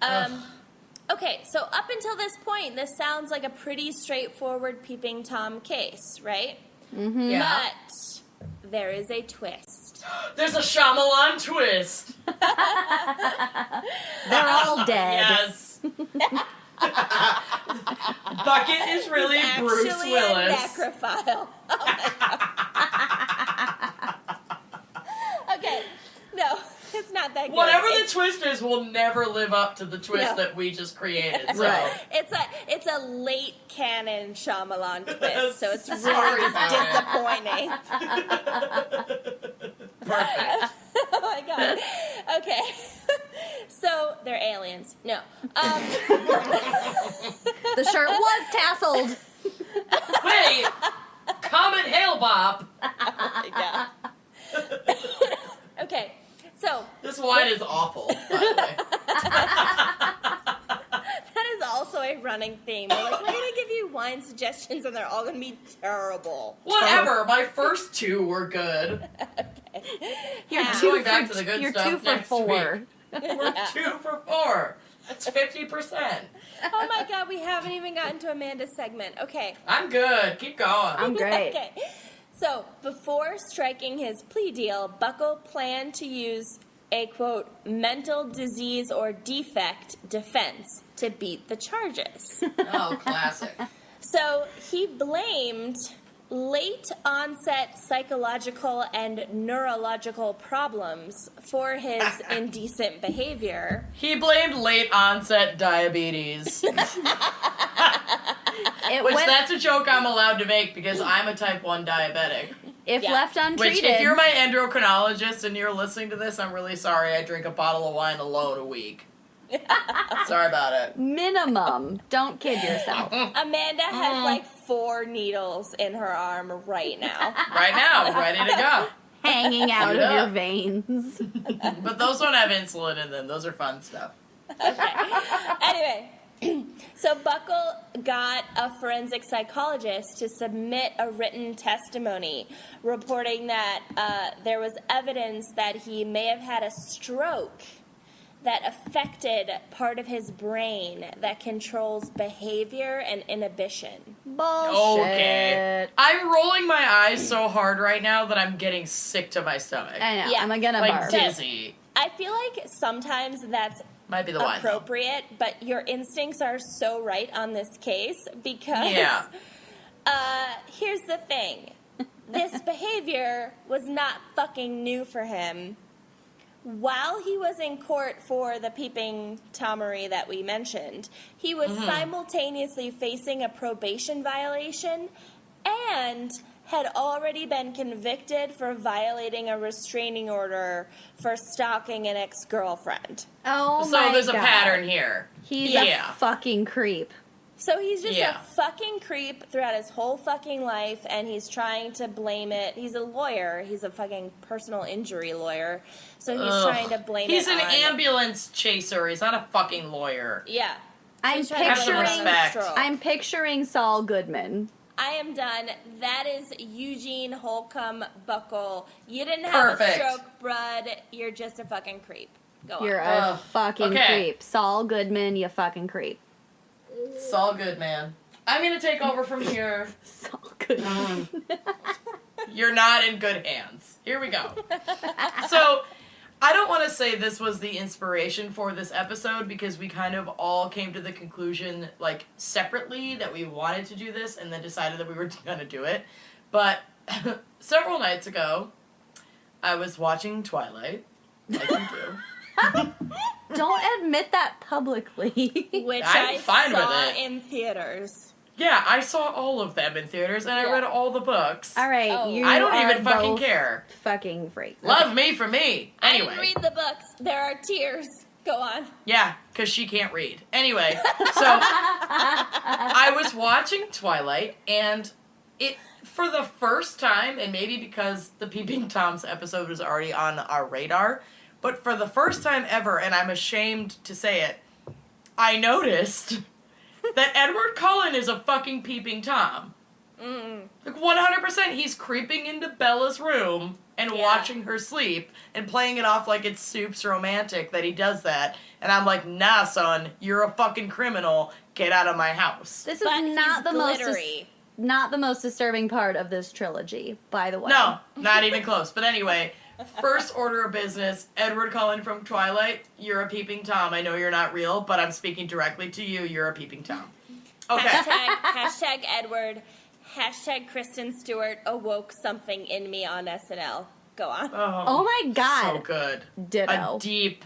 Okay, so up until this point, this sounds like a pretty straightforward Peeping Tom case, right? Mm-hmm. Yeah. But there is a twist. There's a Shyamalan twist. They're all dead. Yes. Bucket is really He's Bruce actually Willis. a necrophile. Oh my god. Okay, no, it's not that good. Whatever the twist is will never live up to the twist that we just created. So. Right. It's a late canon Shyamalan twist, so it's Sorry really about disappointing. Perfect. Oh my god. Okay. So they're aliens. No. The shirt was tasseled. Wait! Comet Hail Bop! Yeah. Okay. So This wine is awful, by the way. that is also a running theme. We're like, we're gonna give you wine suggestions and they're all gonna be terrible. Whatever, my first two were good. You're Yeah. two Going back for, to the good you're stuff 2 for next 4. week. We're 2 for 4. That's 50%. Oh my god, we haven't even gotten to Amanda's segment. Okay. I'm good. Keep going. I'm great. Okay. So, before striking his plea deal, Buckle planned to use a, quote, mental disease or defect defense to beat the charges. Oh, classic. So, he blamed late onset psychological and neurological problems for his indecent behavior. He blamed late onset diabetes. That's a joke I'm allowed to make because I'm a type 1 diabetic. If Yeah. left Which, untreated, if you're my endocrinologist and you're listening to this, I'm really sorry I drink a bottle of wine alone a week. Sorry about it. Minimum. Don't kid yourself. Amanda has like 4 needles in her arm right now. Right now, ready to go. Hanging out Shoot of your up. veins. But those don't have insulin in them. Those are fun stuff. Anyway, so Buckle got a forensic psychologist to submit a written testimony reporting that there was evidence that he may have had a stroke that affected part of his brain that controls behavior and inhibition. Bullshit. Okay. I'm rolling my eyes so hard right now that I'm getting sick to my stomach. I know. Yeah. I'm gonna Like barf. dizzy. I feel like sometimes that's Might be the wine, though. appropriate, but your instincts are so right on this case because Yeah. here's the thing. This behavior was not fucking new for him. While he was in court for the Peeping Tomery that we mentioned, he was simultaneously facing a probation violation and had already been convicted for violating a restraining order for stalking an ex-girlfriend. Oh So my there's a God. pattern here. He's Yeah. a fucking creep. So he's just Yeah. a fucking creep throughout his whole fucking life, and he's trying to blame it. He's a lawyer. He's a fucking personal injury lawyer. So he's trying to blame He's it an on... ambulance chaser. He's not a fucking lawyer. Yeah. I'm He's trying to blame it on picturing. the respect. stroke. I'm picturing Saul Goodman. I am done. That is Eugene Holcomb Buckle. You didn't have Perfect. a stroke, brud. You're just a fucking creep. Go You're on. a Ugh. fucking Okay. creep. Saul Goodman, you fucking creep. It's all good, man. I'm gonna take over from here. Saul Goodman. You're not in good hands. Here we go. So, I don't want to say this was the inspiration for this episode because we kind of all came to the conclusion, like, separately that we wanted to do this and then decided that we were going to do it. But several nights ago, I was watching Twilight, like you do. Don't admit that publicly. Which I'm I fine with saw it. in theaters. Yeah, I saw all of them in theaters and I Yeah. read all the books. All right, Oh. you I don't are even fucking both care. Fucking freak. Love me for me. I Anyway. didn't read the books. There are tears. Go on. Yeah, because she can't read. Anyway, so I was watching Twilight, and it, for the first time, and maybe because the Peeping Toms episode was already on our radar, but for the first time ever, and I'm ashamed to say it, I noticed that Edward Cullen is a fucking Peeping Tom. Like 100%, he's creeping into Bella's room and Yeah. watching her sleep and playing it off like it's Soup's romantic that he does that. And I'm like, nah, son, you're a fucking criminal. Get out of my house. This is But not he's the most glittery. not the most disturbing part of this trilogy, by the way. No, not even close. But anyway, first order of business, Edward Cullen from Twilight, you're a Peeping Tom. I know you're not real, but I'm speaking directly to you. You're a Peeping Tom. Okay. Hashtag Edward. Hashtag Kristen Stewart awoke something in me on SNL. Go on. Oh my God. So good. Ditto. A deep,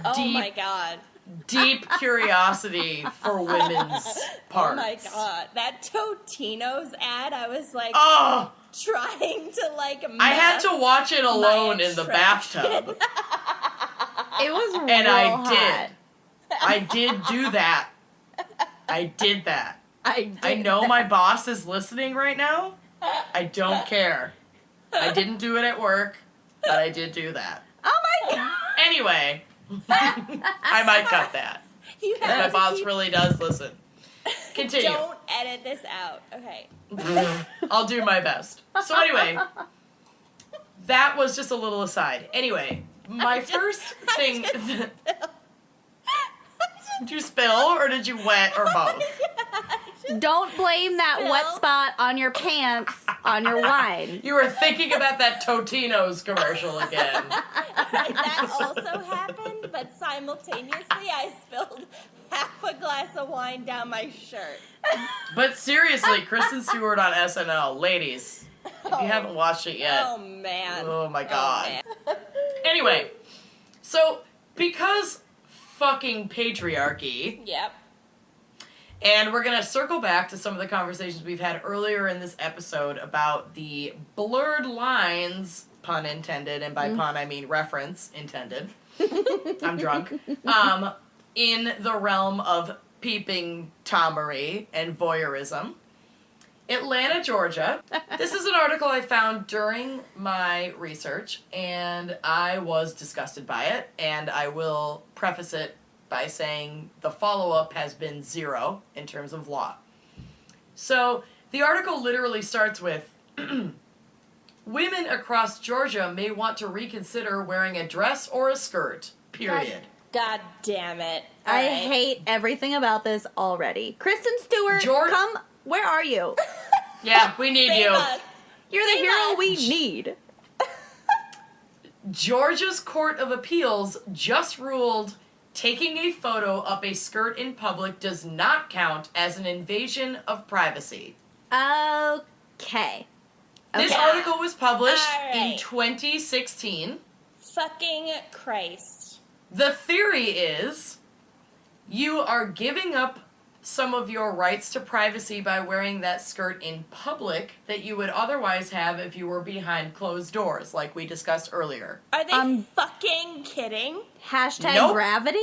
Oh my god. deep curiosity for women's parts. Oh my god. That Totino's ad, I was like Oh, trying to like I had to watch it alone my in the attraction. bathtub. It was real And I hot. did. I did do that. I did that. I I know my boss is listening right now. I don't care. I didn't do it at work, but I did do that. Oh my God. Anyway, I might cut that. You If my have to boss keep- really does listen. Continue. Don't edit this out. Okay. I'll do my best. So anyway, that was just a little aside. Anyway, my first thing... Did you spill, or did you wet, or both? Don't blame that wet Spill. spot on your pants on your wine. You were thinking about that Totino's commercial again. That also happened, but simultaneously I spilled half a glass of wine down my shirt. But seriously, Kristen Stewart on SNL. Ladies, if you haven't watched it yet. Oh man. Oh my god. man. Anyway, so because fucking patriarchy, Yep. and we're gonna circle back to some of the conversations we've had earlier in this episode about the blurred lines, pun intended, and by pun I mean reference intended. I'm drunk. in the realm of peeping Tomery and voyeurism. Atlanta, Georgia. This is an article I found during my research, and I was disgusted by it, and I will preface it by saying the follow-up has been 0 in terms of law. So, the article literally starts with, women across Georgia may want to reconsider wearing a dress or a skirt, period. God damn it. I All right. hate everything about this already. Kristen Stewart, come. Where are you? Yeah, we need Save you. us. You're the Save hero us. we need. Georgia's Court of Appeals just ruled taking a photo up a skirt in public does not count as an invasion of privacy. Okay. This Okay. article was published All in right. 2016. Fucking Christ. The theory is you are giving up some of your rights to privacy by wearing that skirt in public that you would otherwise have if you were behind closed doors, like we discussed earlier. Are they fucking kidding? Hashtag Nope. gravity?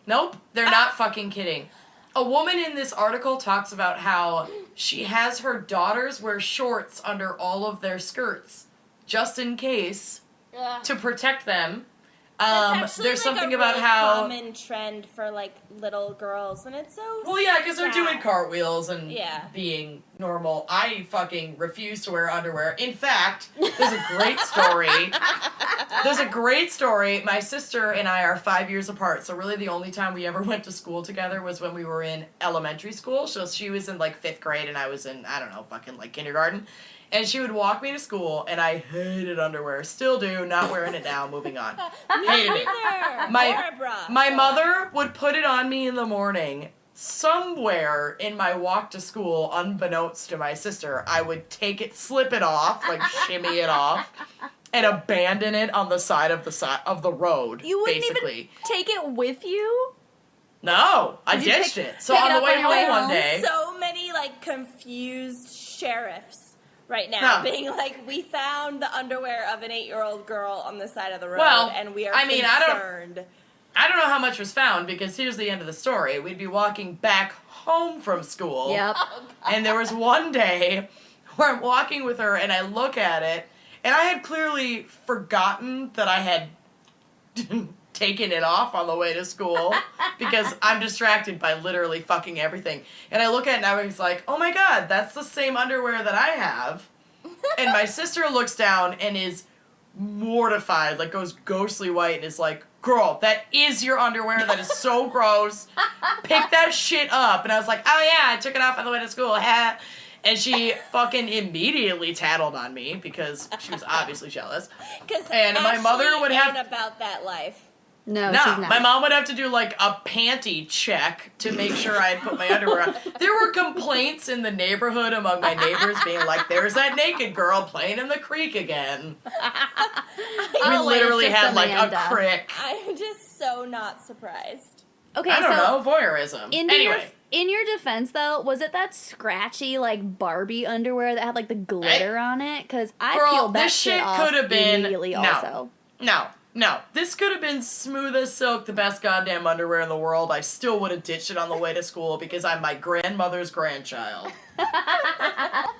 Nope, they're not fucking kidding. A woman in this article talks about how she has her daughters wear shorts under all of their skirts, just in case, Ugh. to protect them. That's actually There's like something a about really how... common trend for like little girls, and it's so Well, yeah, because they're sad. doing cartwheels and Yeah. being normal. I fucking refuse to wear underwear. In fact, there's a great story. There's a great story. My sister and I are 5 years apart, so really the only time we ever went to school together was when we were in elementary school. So she was in like 5th grade and I was in, I don't know, fucking like kindergarten. And she would walk me to school, and I hated underwear. Still do, not wearing it now, moving on. Hated it. My mother would put it on me in the morning. Somewhere in my walk to school, unbeknownst to my sister, I would take it, slip it off, like shimmy it off, and abandon it on the side of the road. You wouldn't basically. even take it with you? No, I Did you ditched pick- it. So pick it on the up way on your way home one home? day, So many like confused sheriffs right now, Huh. being like, we found the underwear of an 8-year-old girl on the side of the road, Well, and we are I mean, concerned. I don't know how much was found, because here's the end of the story. We'd be walking back home from school. Yep. And there was one day where I'm walking with her and I look at it, and I had clearly forgotten that I had taken it off on the way to school because I'm distracted by literally fucking everything. And I look at it and I was like, oh my god, that's the same underwear that I have. And my sister looks down and is mortified, like goes ghostly white and is like, girl, that is your underwear. That is so gross. Pick that shit up. And I was like, oh yeah, I took it off on the way to school. Ha. And she fucking immediately tattled on me because she was obviously jealous. And my mother would have about that life. No, No, she's not. my mom would have to do like a panty check to make sure I had put my underwear on. There were complaints in the neighborhood among my neighbors being like, there's that naked girl playing in the creek again. We Oh, wait, literally it's just had like Amanda. a crick. I'm just so not surprised. Okay, I don't so know, voyeurism. Anyway, in your defense, though, was it that scratchy, like, Barbie underwear that had, like, the glitter on it? Because I girl, peeled that this shit shit off could have been immediately no, also. no. This could have been smooth as silk, the best goddamn underwear in the world. I still would have ditched it on the way to school because I'm my grandmother's grandchild.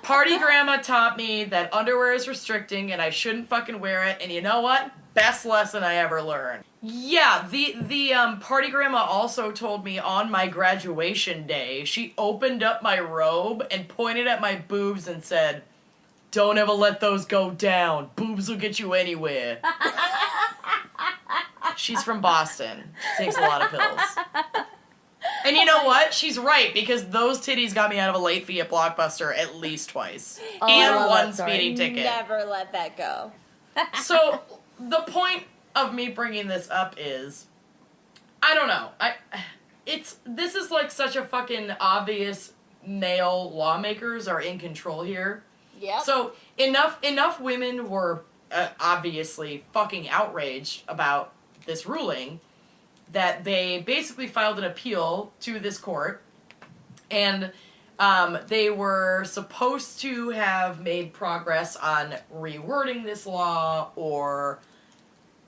Party grandma taught me that underwear is restricting and I shouldn't fucking wear it. And you know what? Best lesson I ever learned. Yeah, the party grandma also told me on my graduation day, she opened up my robe and pointed at my boobs and said, don't ever let those go down. Boobs will get you anywhere. She's from Boston. She takes a lot of pills. And you know what? She's right, because those titties got me out of a late fee at Blockbuster at least twice. Oh, I And love one that story. speeding ticket. Never let that go. So, the point of me bringing this up is, I don't know. This is like such a fucking obvious male lawmakers are in control here. Yep. So, enough women were obviously fucking outraged about this ruling that they basically filed an appeal to this court, and they were supposed to have made progress on rewording this law or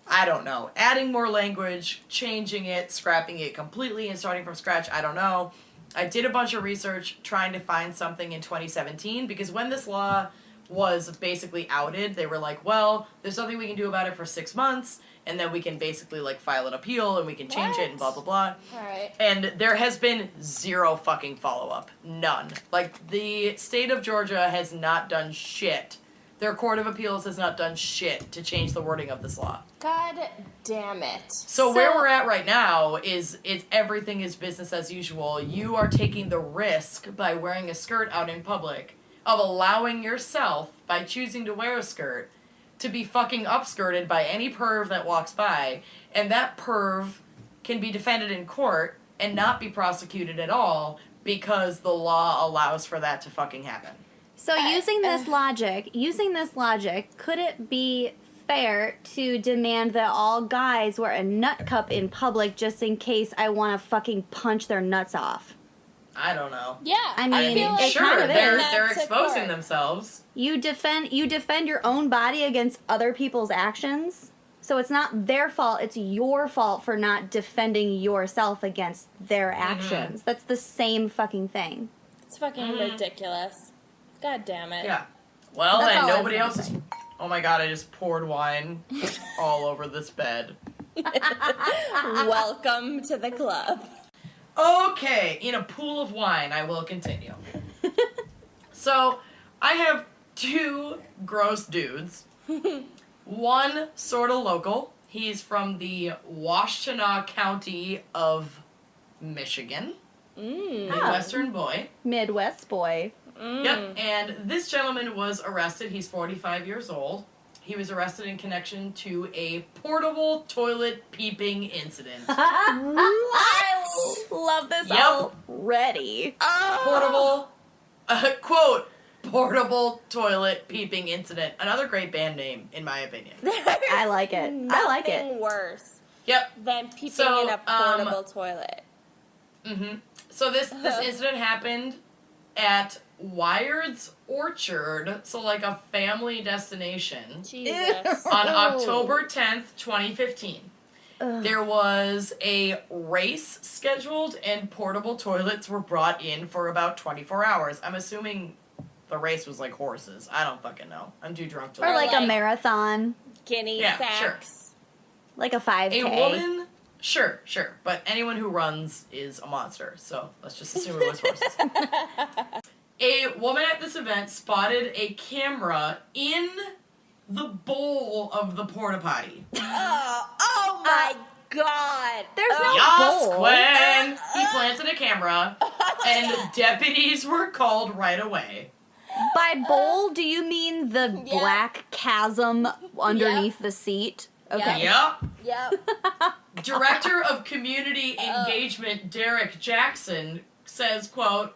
I don't know. Adding more language, changing it, scrapping it completely and starting from scratch, I don't know. I did a bunch of research trying to find something in 2017 because when this law was basically outed, they were like, well, there's nothing we can do about it for 6 months, and then we can basically, like, file an appeal, and we can change it, and blah, blah, blah. Alright. And there has been zero fucking follow-up. None. Like, the state of Georgia has not done shit. Their Court of Appeals has not done shit to change the wording of this law. God damn it. So where we're at right now is everything is business as usual. You are taking the risk by wearing a skirt out in public of allowing yourself, by choosing to wear a skirt, to be fucking upskirted by any perv that walks by, and that perv can be defended in court and not be prosecuted at all because the law allows for that to fucking happen. So using this logic, could it be fair to demand that all guys wear a nut cup in public just in case I want to fucking punch their nuts off? I don't know. Yeah. I mean, feel it Sure, kind of they're is. exposing court. themselves. You defend your own body against other people's actions. So it's not their fault, it's your fault for not defending yourself against their actions. That's the same fucking thing. It's fucking ridiculous. God damn it. Yeah. Well, That's then all I was nobody gonna else is... say. Oh my god, I just poured wine all over this bed. Welcome to the club. Okay, in a pool of wine, I will continue. So, I have 2 gross dudes. One sort of local. He's from the Washtenaw County of Michigan. Midwestern boy. Midwest boy. Yep, and this gentleman was arrested. He's 45 years old. He was arrested in connection to a portable toilet peeping incident. I love this Yep. already. Portable, quote, portable toilet peeping incident. Another great band name, in my opinion. I like it. I like it. Nothing worse Yep. than peeping So, in a portable toilet. So this incident happened at Wired's Orchard, so like a family destination, Jesus. on October 10th, 2015. There was a race scheduled and portable toilets were brought in for about 24 hours. I'm assuming the race was like horses. I don't fucking know. I'm too drunk to Or look. like a like- marathon. Guinea Yeah, sacks. Like a 5K. A woman, sure, but anyone who runs is a monster, so let's just assume it was horses. A woman at this event spotted a camera in the bowl of the porta potty. Oh my God. There's no Yes, bowl. Gwen! He planted a camera, and deputies were called right away. By bowl, do you mean the Yeah. black chasm underneath the seat? Okay. Yep. Yep. Director of Community Engagement Derek Jackson says, quote,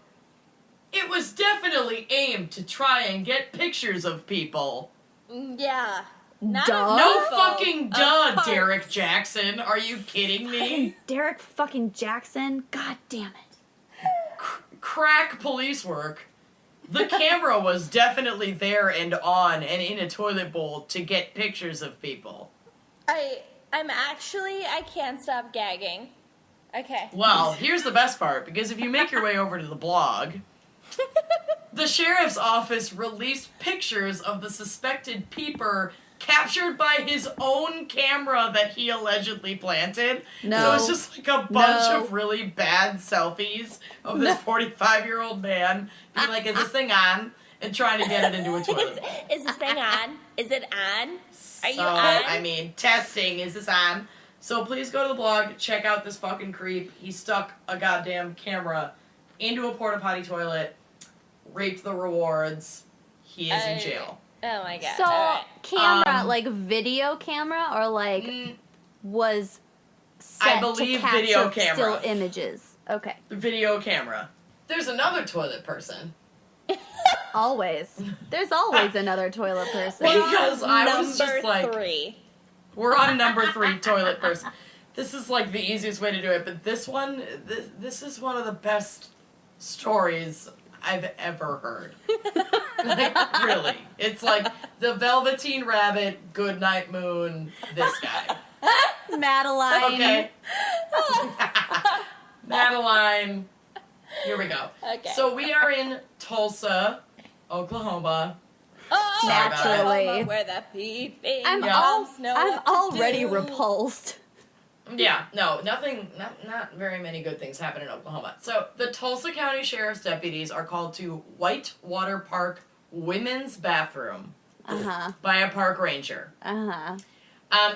"It was definitely aimed to try and get pictures of people." Yeah. Not Duh. of No people, fucking of duh, parts. Derek Jackson. Are you kidding me? Derek fucking Jackson? God damn it. Crack police work. The camera was definitely there and on and in a toilet bowl to get pictures of people. I can't stop gagging. Okay. Well, here's the best part, because if you make your way over to the blog, the sheriff's office released pictures of the suspected peeper captured by his own camera that he allegedly planted. No. So it's just like a bunch No. of really bad selfies of this 45-year-old man being like, is this thing on? And trying to get it into a toilet bowl. Is this thing on? Is it on? Are you So, on? I mean, testing, is this on? So please go to the blog, check out this fucking creep. He stuck a goddamn camera into a porta potty toilet, raped the rewards. He is in jail. Oh my God. So, Alright. camera, like video camera, or like was set I believe to capture video camera. still images? Okay. Video camera. There's another toilet person. Always. There's always another toilet person. Because I was just Number like, 3. we're on number 3 toilet person. This is like the easiest way to do it, but this one, this is one of the best stories I've ever heard. Like, really. It's like the Velveteen Rabbit, Goodnight Moon, this guy. Madeline. Okay. Madeline. Here we go. Okay. So we are in Tulsa, Oklahoma. Oh, Sorry about that. Naturally. where the peeping I'm toms know I'm what to already do. repulsed. Yeah, no, not very many good things happen in Oklahoma. So the Tulsa County Sheriff's deputies are called to Whitewater Park Women's Bathroom by a park ranger.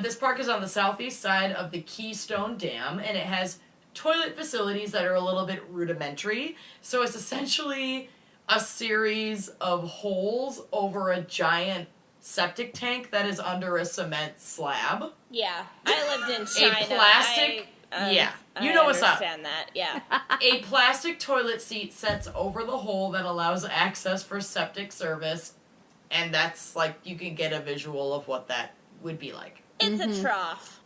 This park is on the southeast side of the Keystone Dam, and it has toilet facilities that are a little bit rudimentary. So it's essentially a series of holes over a giant septic tank that is under a cement slab. Yeah, I lived in China. A plastic... you know what's up. I understand that, yeah. A plastic toilet seat sets over the hole that allows access for septic service, and that's like, you can get a visual of what that would be like. It's a trough.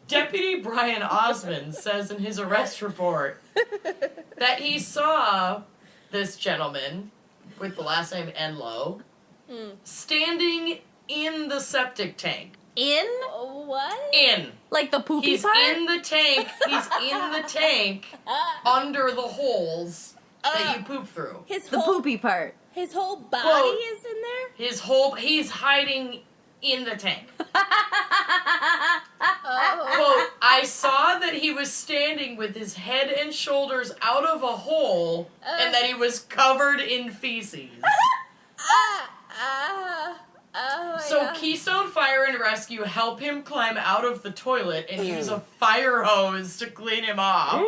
Deputy Brian Osmond says in his arrest report that he saw this gentleman with the last name Enlow standing in the septic tank. In? What? In. Like the poopy He's part? in the tank. He's in the tank under the holes that you poop through. The poopy part. His whole body Quote, is in there? He's hiding in the tank. Oh. Quote, I saw that he was standing with his head and shoulders out of a hole and that he was covered in feces. So yeah. Keystone Fire and Rescue help him climb out of the toilet and use a fire hose to clean him off.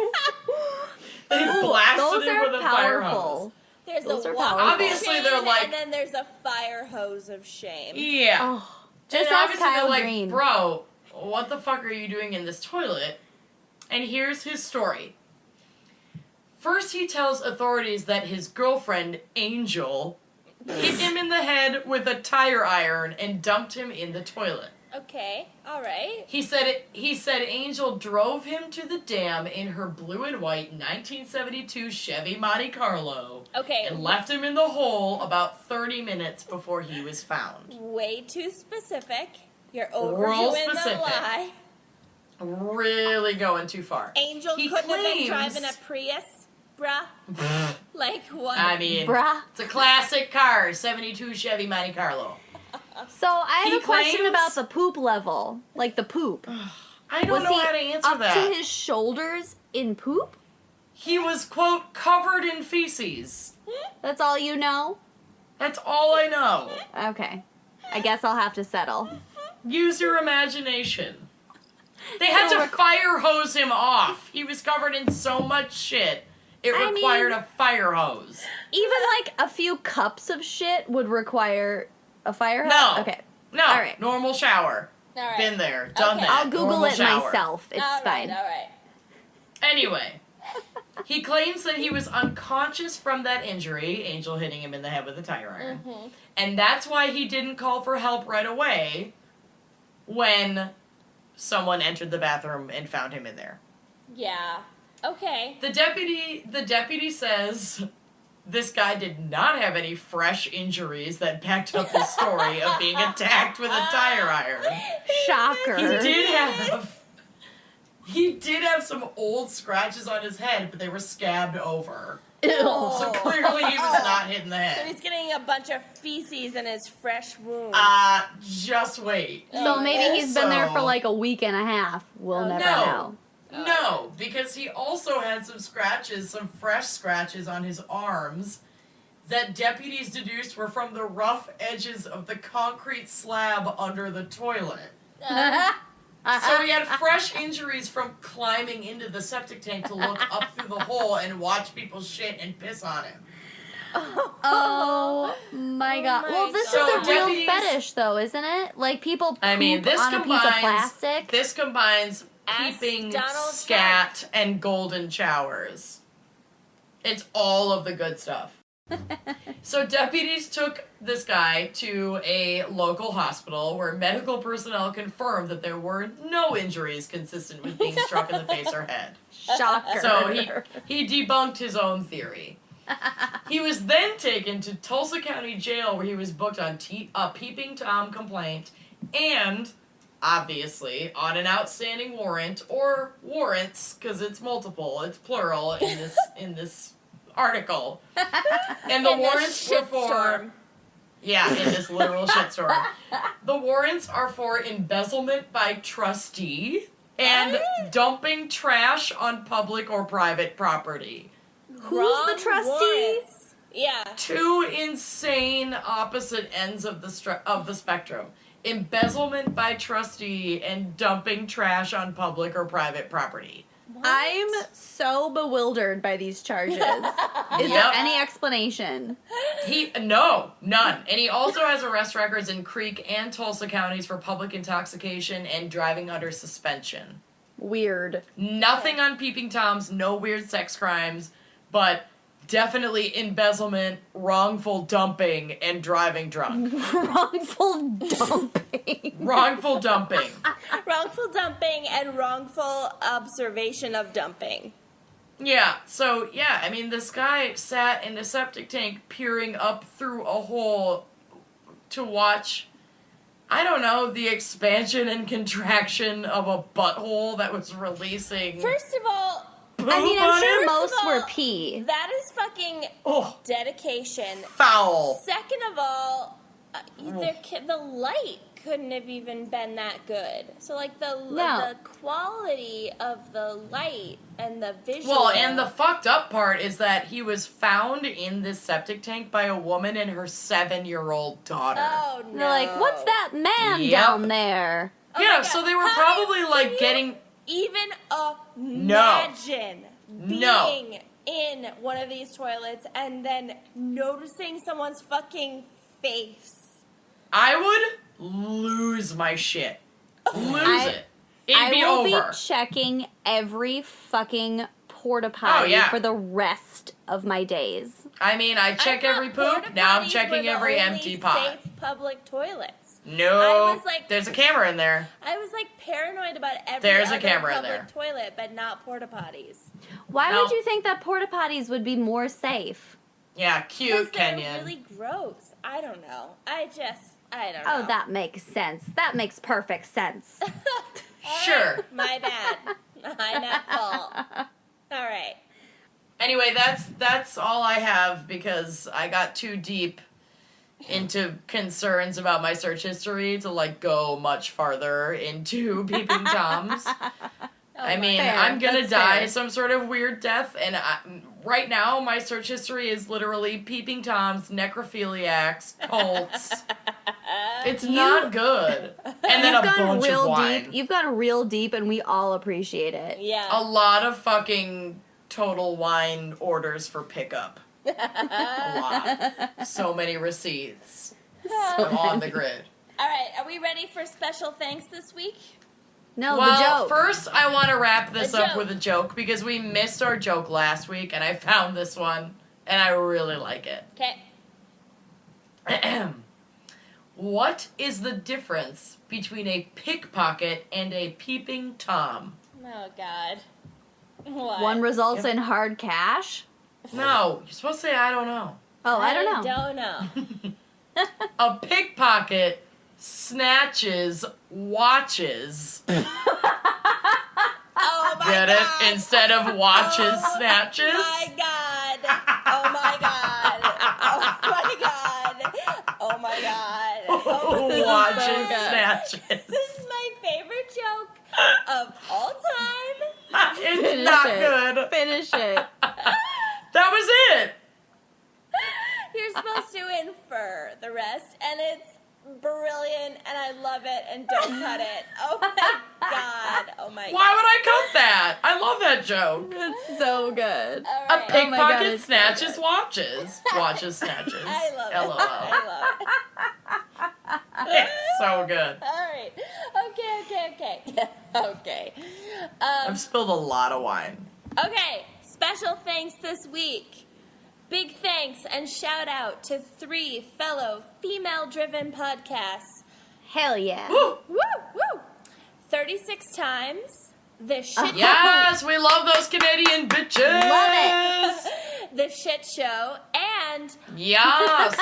They blasted him with a fire hose. There's Those a are walk powerful. Obviously, shame, they're like- and then there's a fire hose of shame. Yeah. Oh, just And ask obviously they're Kyle like, Green. bro, what the fuck are you doing in this toilet? And here's his story. First, he tells authorities that his girlfriend, Angel, hit him in the head with a tire iron and dumped him in the toilet. Okay, all right. He said Angel drove him to the dam in her blue and white 1972 Chevy Monte Carlo. Okay. And left him in the hole about 30 minutes before he was found. Way too specific. You're Real overdoing the specific. lie. Really going too far. Angel He couldn't have been claims- driving a Prius, bruh. Like what? I mean, Bruh. it's a classic car, 72 Chevy Monte Carlo. So I have He a question claims- about the poop level. Like the poop. I don't Was know he how to answer up that. to his shoulders in poop? He was, quote, covered in feces. That's all you know? That's all I know. Okay. I guess I'll have to settle. Use your imagination. They had So to fire hose him off. He was covered in so much shit. It I required mean- a fire hose. Even like a few cups of shit would require a fire hose? No. Okay. No, All right. normal shower. All right. Been there, done Okay. that. I'll Google normal it shower. myself. It's All fine. right, all right. Anyway, he claims that he was unconscious from that injury, Angel hitting him in the head with a tire iron. Mm-hmm. And that's why he didn't call for help right away when someone entered the bathroom and found him in there. Yeah. Okay. The deputy says this guy did not have any fresh injuries that backed up his story of being attacked with a tire iron. Shocker. He did have some old scratches on his head, but they were scabbed over. Ew. So clearly he was not hit in the So head. he's getting a bunch of feces in his fresh wound. Just wait. So maybe he's been there for Also- like a week and a half. We'll never know. No, because he also had some scratches, some fresh scratches on his arms that deputies deduced were from the rough edges of the concrete slab under the toilet. So he had fresh injuries from climbing into the septic tank to look up through the hole and watch people shit and piss on him. Oh my god. my Well, this God. is a So real deputies- fetish, though, isn't it? Like people poop I mean, this on a piece of combines plastic. this combines Ask peeping, Donald scat, and golden showers. It's all of the good stuff. So deputies took this guy to a local hospital where medical personnel confirmed that there were no injuries consistent with being struck in the face or head. Shocker. So he debunked his own theory. He was then taken to Tulsa County Jail where he was booked on a Peeping Tom complaint and obviously, on an outstanding warrant, or warrants, because it's multiple, it's plural in this article. And the warrants were for... Shitstorm. Yeah, in this literal shitstorm. The warrants are for embezzlement by trustee and dumping trash on public or private property. Who's the trustee? Warrants. Yeah. Two insane opposite ends of the spectrum. Embezzlement by trustee and dumping trash on public or private property. What? I'm so bewildered by these charges. Is there Yep. any explanation? No, none. And he also has arrest records in Creek and Tulsa counties for public intoxication and driving under suspension. Weird. Nothing on Peeping Toms, no weird sex crimes, but definitely embezzlement, wrongful dumping, and driving drunk. Wrongful dumping. Wrongful dumping. Wrongful dumping and wrongful observation of dumping. Yeah, so, yeah, I mean, this guy sat in a septic tank peering up through a hole to watch, I don't know, the expansion and contraction of a butthole that was releasing... First of all, I mean, I'm sure First of most all, were pee. that is fucking Oh, dedication. foul. Second of all, the light couldn't have even been that good. So, like, the quality of the light and the visual... Well, and the fucked up part is that he was found in this septic tank by a woman and her 7-year-old daughter. Oh, no. They're like, what's that man Yep. down there? Oh Yeah, my so God. they were How probably, can like, you getting... even imagine being No. in one of these toilets and then noticing someone's fucking face. I would lose my shit. Lose it. It'd I be will over. be checking every fucking porta potty yeah. for the rest of my days. I mean, I check I every thought poop, porta now I'm potties checking were the every only empty pot. Safe public toilets. No, I was like- there's a camera in there. I was like paranoid about every There's a other camera in public there. toilet, but not porta potties. Why No. would you think that porta potties would be more safe? Yeah, Because cute, they're Kenyon. really gross. I don't know. I don't know. Oh, that makes sense. That makes perfect sense. Sure. My bad. I'm at fault. All right. Anyway, that's all I have because I got too deep into concerns about my search history to like go much farther into Peeping Toms. I mean, fair. I'm gonna That's die fair. some sort of weird death, and right now my search history is literally Peeping Toms, necrophiliacs, cults. It's not good. And then You've a gone bunch of real wine. deep. You've gone real deep, and we all appreciate it. Yeah. A lot of fucking Total Wine orders for pickup. A lot. So many receipts. I'm on the grid. All right. Are we ready for special thanks this week? No, Well, the joke. first I want to wrap this A up joke. with a joke because we missed our joke last week and I found this one and I really like it. Okay. What is the difference between a pickpocket and a peeping Tom? Oh God. What? One results in hard cash. No, you're supposed to say I don't know. Oh, I don't know. Don't know. A pickpocket snatches watches. Oh my Get God. it? Instead of watches, snatches. My God. Oh my God. Oh my God. Oh my God. Oh, this is Watches, so good. snatches. This is my favorite joke of all time. It's Finish not it. good. Finish it. That was it. You're supposed to infer the rest, and it's brilliant, and I love it, and don't cut it. Oh my God. Oh my God. Why would I cut that? I love that joke. It's so good. All A right. Oh my God, pickpocket it's so snatches good. watches. Watches snatches. I love it. LOL. I love it. It's so good. All right. Okay. Okay. I've spilled a lot of wine. Okay. Special thanks this week. Big thanks and shout out to 3 fellow female-driven podcasts. Hell yeah. Woo! Woo! Woo! 36 times. The shit. Yes, we love those Canadian bitches. Love The shit show and Yes.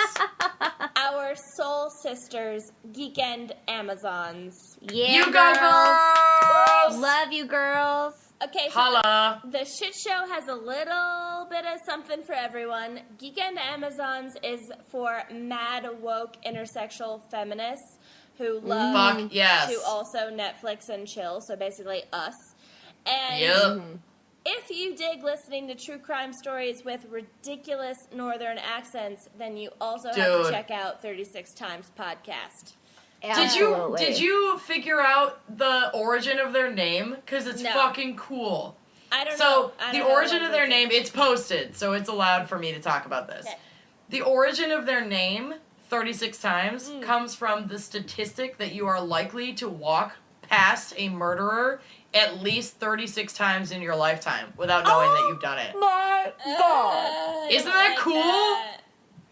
our our soul sisters, Geekend Amazons. Yeah, You go, girls! Love you, girls. Okay, so Holla! the shit show has a little bit of something for everyone. Geekend Amazons is for mad woke intersexual feminists who love Fuck yes. to also Netflix and chill, so basically us. And Yep. if you dig listening to true crime stories with ridiculous northern accents, then you also have to Dude. check out 36 Times podcast. Did you figure out the origin of their name? Because it's No. fucking cool. I don't know. So, I the don't know origin what of their it is. name, it's posted, so it's allowed for me to talk about this. Okay. The origin of their name, 36 times, comes from the statistic that you are likely to walk past a murderer at least 36 times in your lifetime without knowing that you've done it. My God. Isn't I that like cool? that.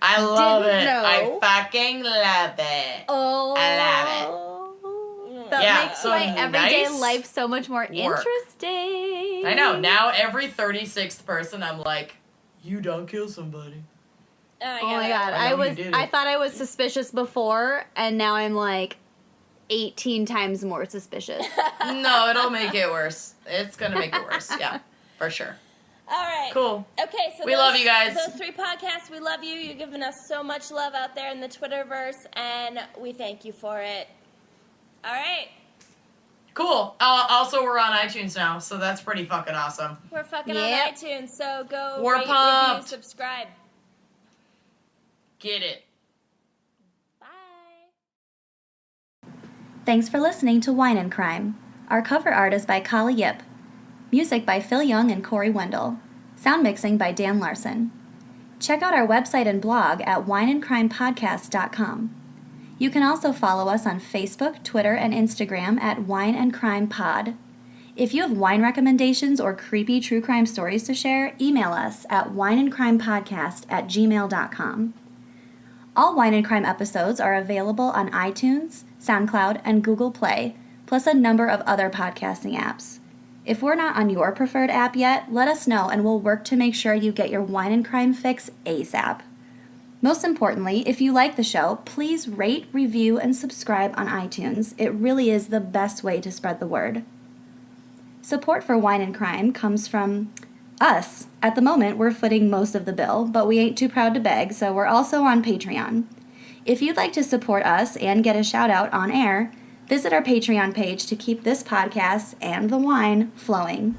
I love Didn't it. know. I fucking love it. Oh. I love That Yeah, makes so my everyday nice life so much more work. interesting. I know. Now every 36th person, I'm like, you don't kill somebody. Oh Oh my God. I know you did it. I thought I was suspicious before, and now I'm like 18 times more suspicious. No, it'll make it worse. It's gonna make it worse. Yeah, for sure. All right. Cool. Okay, so We love you guys. Those 3 podcasts, we love you. You're giving us so much love out there in the Twitterverse, and we thank you for it. All right. Cool. Also, we're on iTunes now, so that's pretty fucking awesome. We're fucking Yep. on iTunes, so go We're rate, pumped. review, subscribe. Get it. Bye. Thanks for listening to Wine and Crime. Our cover art is by Kala Yip. Music by Phil Young and Corey Wendell. Sound mixing by Dan Larson. Check out our website and blog at wineandcrimepodcast.com. You can also follow us on Facebook, Twitter, and Instagram at Wine and Crime Pod. If you have wine recommendations or creepy true crime stories to share, email us at wineandcrimepodcast@gmail.com. All Wine and Crime episodes are available on iTunes, SoundCloud, and Google Play, plus a number of other podcasting apps. If we're not on your preferred app yet, let us know and we'll work to make sure you get your wine and crime fix ASAP. Most importantly, if you like the show, please rate, review, and subscribe on iTunes. It really is the best way to spread the word. Support for Wine and Crime comes from us. At the moment, we're footing most of the bill, but we ain't too proud to beg, so we're also on Patreon. If you'd like to support us and get a shout out on air, visit our Patreon page to keep this podcast and the wine flowing.